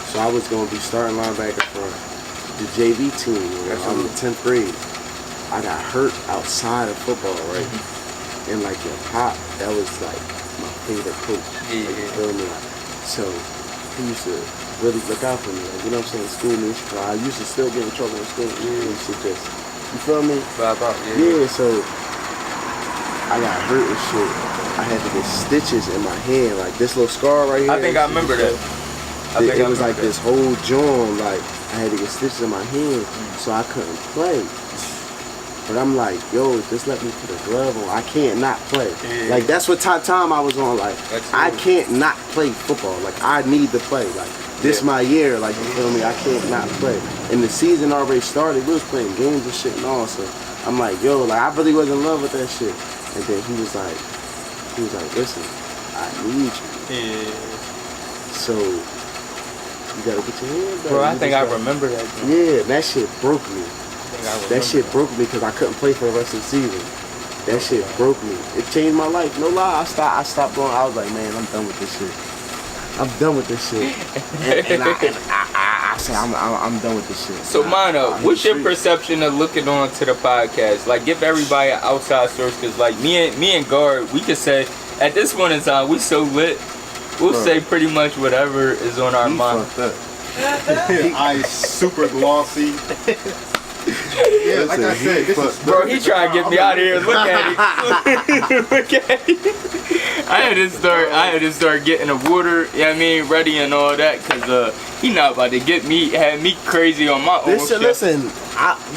So I was going to be starting linebacker for the JV team. You know, I'm in 10th grade. I got hurt outside of football, right? And like your pop, that was like my favorite coach. Yeah. Like, you feel me? So he used to really look out for me. Like, you know what I'm saying? School me. I used to still get in trouble in school. And shit just, you feel me? Yeah, so I got hurt and shit. I had to get stitches in my hand, like this little scar right here. I think I remember that. It was like this whole joint, like I had to get stitches in my hand, so I couldn't play. But I'm like, yo, just let me put a glove on. I can't not play. Yeah. Like, that's what time I was on. Like, I can't not play football. Like, I need to play. Like, this my year. Like, you feel me? I can't not play. And the season already started. We was playing games and shit and all. So I'm like, yo, like, I really was in love with that shit. And then he was like, listen, I need you. Yeah. So you gotta get your hand back. Bro, I You think just I gotta- remember that. Dude. Yeah, that shit broke me. That That shit broke me because I couldn't play for the rest of the season. That shit broke me. It changed my life. No lie, I stopped going. I was like, man, I'm done with this shit. I'm done with this shit. and I said, I'm done with this shit. So, Mono, what's your perception of looking on to the podcast? Like, give everybody an outside source, because, like, me and Guard, we could say, at this point in time, we so lit, we'll say pretty much whatever is on our mind. Eyes super glossy. Yeah, like I said, this is Bro, he trying to get me out of here. Look at it. Look at it. I had to start getting the water, you know what I mean, ready and all that, cause he not about to get me, had me crazy on my own shit. Listen,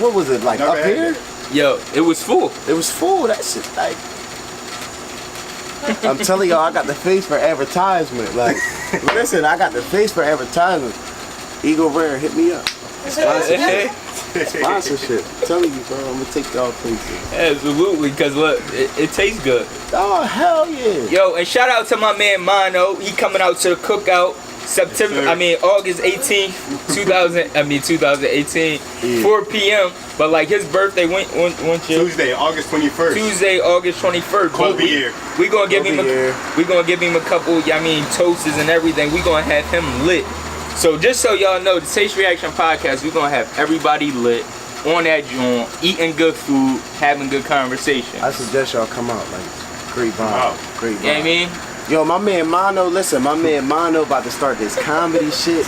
what was it, like Never up had here? Yo, it was full. It was full, that shit, like. I'm telling y'all, I got the face for advertisement. Like, listen, I got the face for advertisement. Eagle Rare, hit me up. Sponsorship. Sponsorship. I'm telling you, bro, I'm gonna take y'all places. Absolutely, cause look, it tastes good. Oh, hell yeah. Yo, and shout out to my man Mono. He coming out to the cookout August 18th, 2018, Yeah. 4 p.m. But like his birthday went Tuesday, August 21st. Tuesday, August 21st. Kobe year. We gonna give him year. we gonna give him a couple, toasts and everything. We gonna have him lit. So just so y'all know, the Taste Reaction Podcast, we gonna have everybody lit on that joint, eating good food, having good conversation. I suggest y'all come out, like, great vibe. Wow. Great vibe. You know what I mean? Yo, my man Mono, listen, my man Mono about to start this comedy shit.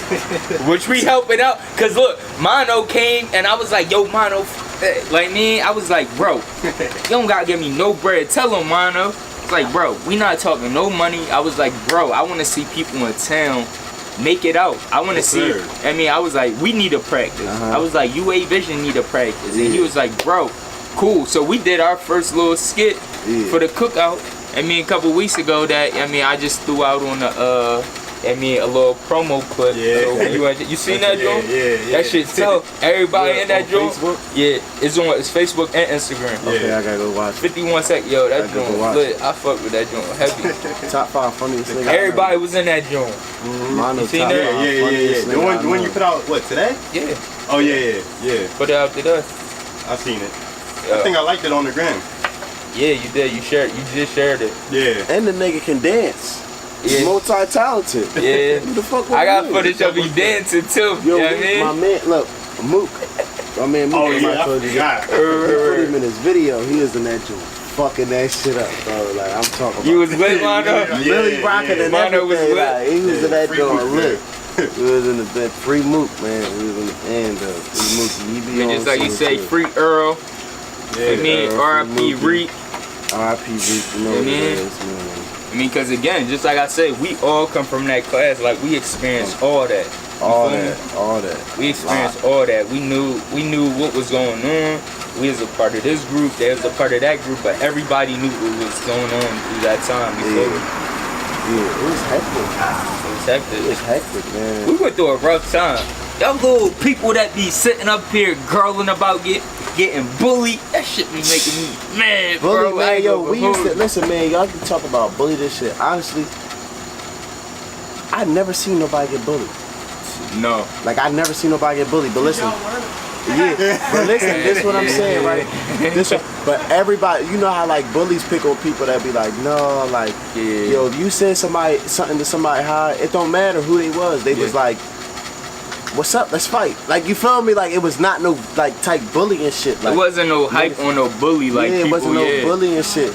Which we helping out, cause look, Mono came and I was like, yo, Mono, like me, I was like, bro, you don't gotta give me no bread. Tell him, Mono. It's like, bro, we not talking no money. I was like, bro, I want to see people in town make it out. I want to see. sir. I was like, we need to practice. I was like, UA Vision need to practice, and he Yeah. was like, bro, cool. So we did our first little skit Yeah. for the cookout. A couple weeks ago that I just threw out on the a little promo clip. Yeah. So you seen that joint? Yeah. That shit tough. Everybody in that on joint. Facebook? Yeah, it's Facebook and Instagram. Okay, Yeah. I gotta go watch it. 51 sec, yo, that I gotta go joint watch lit. I fuck with that joint heavy. Top 5 funniest thing. Everybody was in that joint. Mono You seen top that? 5 Yeah. funniest The thing I one you know. put out, what, today? Yeah, Oh, yeah. put it out to us. I seen it. Yeah. I think I liked it on the gram. Yeah, you did. You just shared it. Yeah. And the nigga can dance. He's Yeah. multi-talented. Yeah. Who the fuck I got was you? footage of you dancing too. Yo, You know what I mean? my man, look, Mook. My man Mook. Oh, came out yeah, I told you. forgot. He put him in his video. He was in that joint, fucking that shit up, bro. Like, I'm talking about. You was lit, Mono? Yeah. Lily rocking and Mono was everything. lit. Like, he was in that Free joint Mook, lit. We was in the free Mook, man. We was in the band, though. Free Mook. He be And on just like you some say, shit. free Earl. Yeah. R.I.P. Mookie. Reek. R.I.P. Reek, you know what it is, man. Because again, just like I said, we all come from that class. Like we experienced all that. You All feel me? that, all that. We experienced all that. We knew what was going on. We was a part of this group. They was a part of that group. But everybody knew what was going on through that time. You feel me? Yeah, it was hectic. It was It hectic. was hectic, man. We went through a rough time. Y'all little people that be sitting up here girling about getting bullied, that shit be making me mad, Bully, bro. I man, ain't yo, gonna we hold used to, you. listen, man, y'all can talk about bully this shit. Honestly, I never seen nobody get bullied. No. Like, I never seen nobody get bullied, but listen. Yeah, but listen, this is what I'm saying, right? But everybody, you know how, like, bullies pick on people that be like, no, like, Yeah. yo, if you said something to somebody high, it don't matter who they was. They was Yeah. like, what's up, let's fight. Like, you feel me? Like, it was not no, like, type bullying shit. Like, It wasn't no hype on no bully like yeah, it people, wasn't no bullying shit.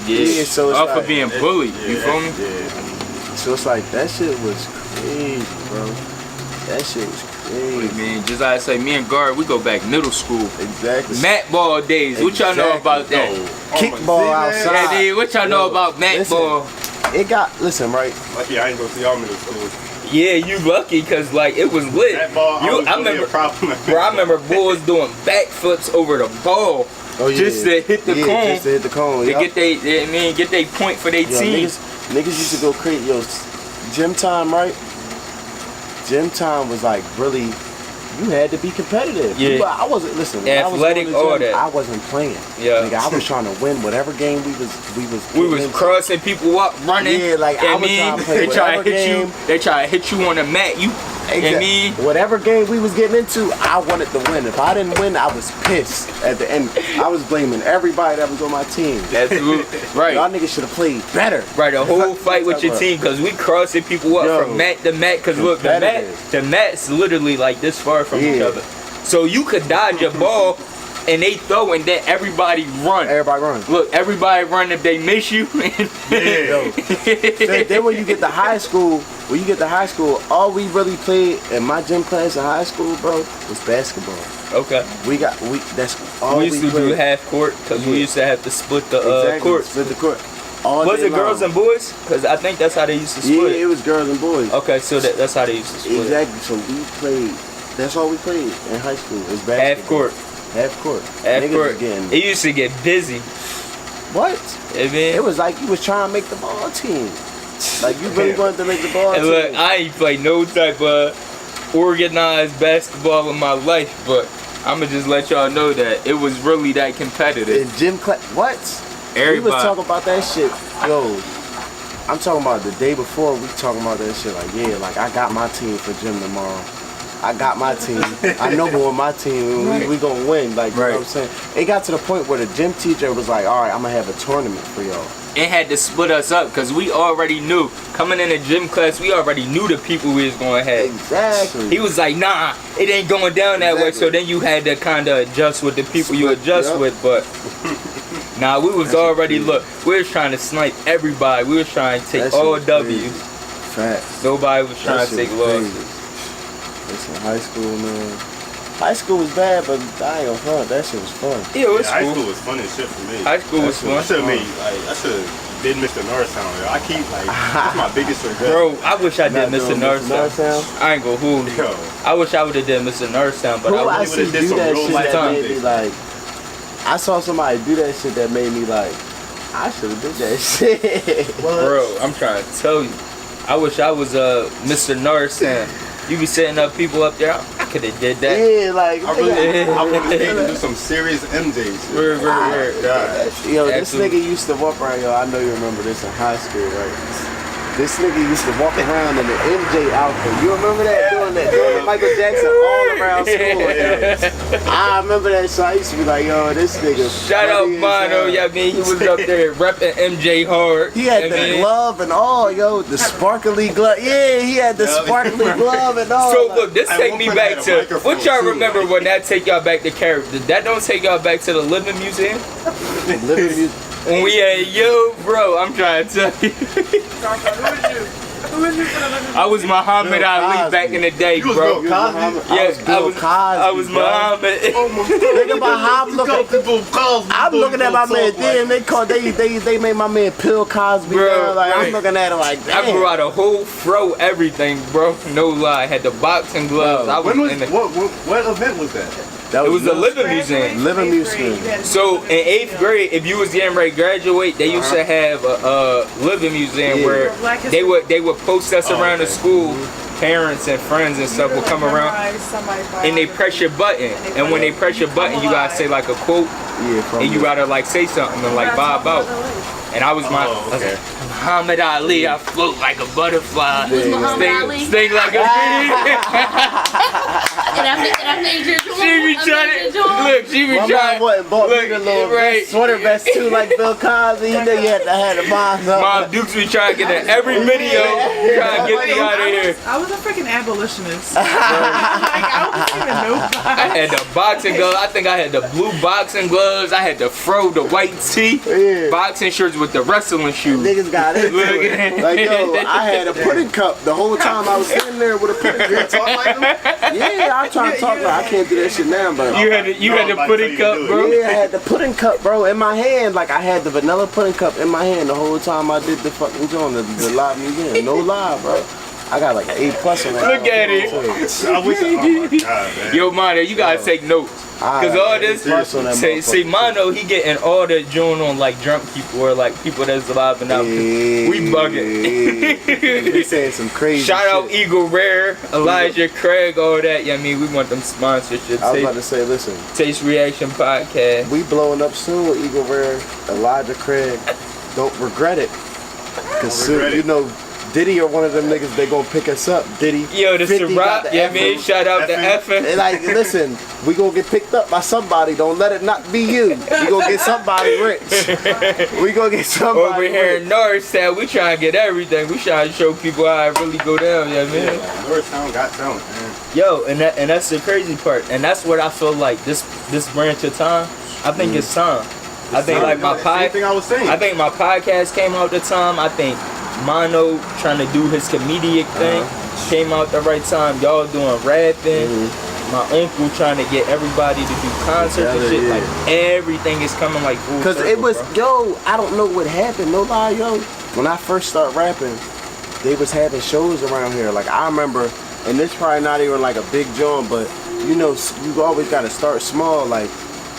Yeah, so it's off like- of being bullied. You feel me? Yeah. So it's like, that shit was crazy, bro. That shit was I crazy. mean, just like I say, me and Guard, we go back middle school. Exactly. Mat ball days. What y'all know Exactly. about that? Kickball outside. Yeah, dude, what y'all know Yo, about mat listen. ball? It got, listen, right? Lucky I ain't go to y'all middle school. Yeah, you lucky because like it was lit. That ball, I I remember, remember a problem. bro. I remember boys doing backflips over the ball Oh, yeah. just to hit the Yeah, cone just to hit the cone, to yup. get they point for their Yo, team. niggas used to go crazy. Yo, gym time, right? Gym time was like really, you had to be competitive. Yeah. But I wasn't, listen, when I was Athletic, going to all gym, that. I wasn't playing. Yeah. Nigga, I was trying to win whatever game we was We was getting into. crossing people up, running. Yeah, like, you know I what was trying to play they try to whatever hit you. game. They try to hit you on the mat. You, you know what I mean? Whatever game we was getting into, I wanted to win. If I didn't win, I was pissed at the end. I was blaming everybody that was on my team. Absolutely right. Y'all niggas should have played better. Right, the whole fight with your team, cause we crossing people up Yo, from mat to mat. Cause look, competitive. the mat's literally like this far from each Yeah. other, so you could dodge a ball and they throw, and then everybody run. Everybody run. Look, everybody run if they miss you. Yeah. Then when you get to high school, all we really played in my gym class in high school, bro, was basketball. Okay. That's all We used to do played. half court because we used to have to split the Exactly. court. Split the court. All Was day it girls long. and boys? Because I think that's how they used to Yeah, split. it was girls and boys. Okay, so that's how they used to split. Exactly. So we played. That's all we played in high school. It was basketball. Half court. Half court. Half Niggas court. was getting It used to get busy. what? I mean, It was like you was trying to make the ball team. Like you really wanted to make the ball and team. look, I ain't played no type of organized basketball in my life, but I'ma just let y'all know that it was really that competitive. in gym class. What? Everybody. We was talking about that shit. Yo, I'm talking about the day before. We talking about that shit. Like, yeah, like I got my team for gym tomorrow. I got my team. I know who on my team. And we gonna win. Like, you know what I'm saying? It got to the point where the gym teacher was like, all right, I'm gonna have a tournament for y'all. It had to split us up because we already knew. Coming in the gym class, we already knew the people we was going to have. Exactly. He was like, nah, it ain't going down that way. So Exactly. then you had to kind of adjust with the people you adjust Yep. with. But nah, we was already, look, we was trying to snipe everybody. We was trying to take That shit all was W's. crazy. Facts. Nobody was trying That to shit take was losses. crazy. Listen, high school, man. High school was bad, but I ain't gonna front. That shit was fun. Yeah, it was High cool. school was fun as shit for me. High school was That fun. I should have made, like, I should have did Mr. Norristown. Yo. I keep, like, that's my biggest regret. Bro, I wish I did Not Mr. doing Norristown. I ain't gonna fool you. Yo, I wish I would have did Mr. Norristown, but Who I I would. see would've did do some that real shit life that made things. me like. I saw somebody do that shit that made me like. I should have did that shit. Bro, I'm trying to tell you. I wish I was Mr. Norristown. You be setting up people up there. I could have did that. Yeah, like I would have stayed to do some serious MJ shit. Word, word, word. God. Yo, this Absolutely. nigga used to walk around. Yo, I know you remember this in high school, right? This nigga used to walk around in the MJ outfit. You remember that? Doing the Michael Jackson all around school. I remember that. So I used to be like, yo, this nigga. Shout out funny as Mono, hell. yeah, I mean, he was up there repping MJ hard. He had I the mean, glove and all, yo, the sparkly glove. Yeah, he had the Yeah. sparkly glove and all. So like- look, this At take one me point I back had a to microphone, what y'all too, remember like- when that take y'all back to character. That don't take y'all back to the Living Museum. Living music. When we had yo, bro, I'm trying to tell you. I was Muhammad Bill Ali Cosby. back in the day, You was bro. Bill Cosby? I was Bill Cosby. I was bro. Muhammad. Think about how I'm looking. I'm looking at my man. Damn, they made my man Bill Cosby. Bro, Bro, like right. I'm looking at it like I grew damn. out a whole fro, everything, bro. No lie. Had the boxing gloves. I was When was, in the, what event was that? That it was the nuts. Living Museum. Living Museum. So in 8th grade, if you was getting ready to graduate, they used to have a living museum Yeah. where they would post us around the okay. school. Parents and friends and stuff would come around, and they press your button. And when they press your button, you gotta say like a quote, Yeah, from and you gotta like say something and like vibe out. And I was my Oh, I was okay. like, Muhammad Ali, I float like a butterfly, Was Muhammad Ali? sting like a bee. And I made your She be trying to look. She be My trying. mom went and bought me the Look, little right. sweater vest too, like Bill Cosby. You know you had to have the moms up. Mom Dukes be trying to get in every video, trying to get me out of here. I was a freaking abolitionist. Like, I wasn't even nobody. I had the boxing gloves. I think I had the blue boxing gloves. I had the fro, the white tee, Yeah. boxing shirts with the wrestling shoes. Niggas got into Look it. at Like, yo, I had a pudding cup the whole time I was sitting there with a pudding cup. Talk like them? Yeah, I'm trying to talk about I can't do that shit now, but You had the No, pudding I'm cup, about to tell you to bro. do yeah, I had the pudding cup, bro, in my hand. Like I had the vanilla pudding cup in my hand the whole time I did the fucking joint, the live museum. No lie, bro. I got like an A+ on that. Look at it. I wish. Oh my God, man. Yo, Mono, you gotta take notes. Cause all this, on that see, Mono, he getting all the joint on like drunk people or like people that's alive and out. We bugging. We saying some crazy Shout out shit. Eagle Rare, Elijah Craig, all that. Yeah, I mean, we want them sponsorships. I was about to say, listen, Taste Reaction Podcast. we blowing up soon with Eagle Rare, Elijah Craig. Don't regret it. Cause soon, regret it. you know, Diddy or one of them niggas, they gonna pick us up. Diddy. Yo, this 50 is got Rock. the Yeah, I mean, F. shout out to Effing. Effin'. And like, listen, we gonna get picked up by somebody. Don't let it not be you. We gonna get somebody rich. We gonna get somebody Over here rich. in Norristown, we trying to get everything. We trying to show people how it really go down. Yeah, man. Yeah, Norristown got talent, man. Yo, and that's the crazy part, and that's what I feel like this this branch of time, I think it's time. I think like my Same thing I was saying. I think my podcast came out the time. I think Mono trying to do his comedic thing came out the right time. Y'all doing rapping. My uncle trying to get everybody to do concerts and shit. Yeah. Like everything is coming like full Cause circle, it was, bro. yo, I don't know what happened, no lie, yo. When I first started rapping, they was having shows around here. Like I remember, and this probably not even like a big joint, but you know, you always gotta start small. Like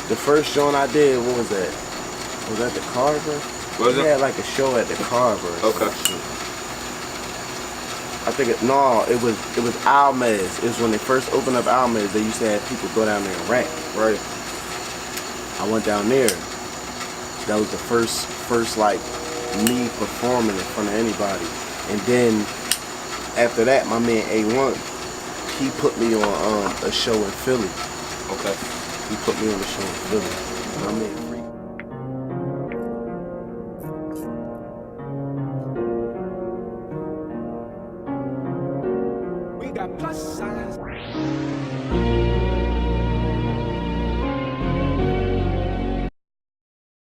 the first joint I did, what was that? Was that the Carver? Was We it? had like a show at the Carver. or Okay. some shit. I think it was Almaz. It was when they first opened up Almaz. They used to have people go down there and rap. Right. I went down there. That was the first like me performing in front of anybody. And then after that, my man A1, he put me on a show in Philly. Okay. He put me on a show in Philly. My man Free. We got plus signs.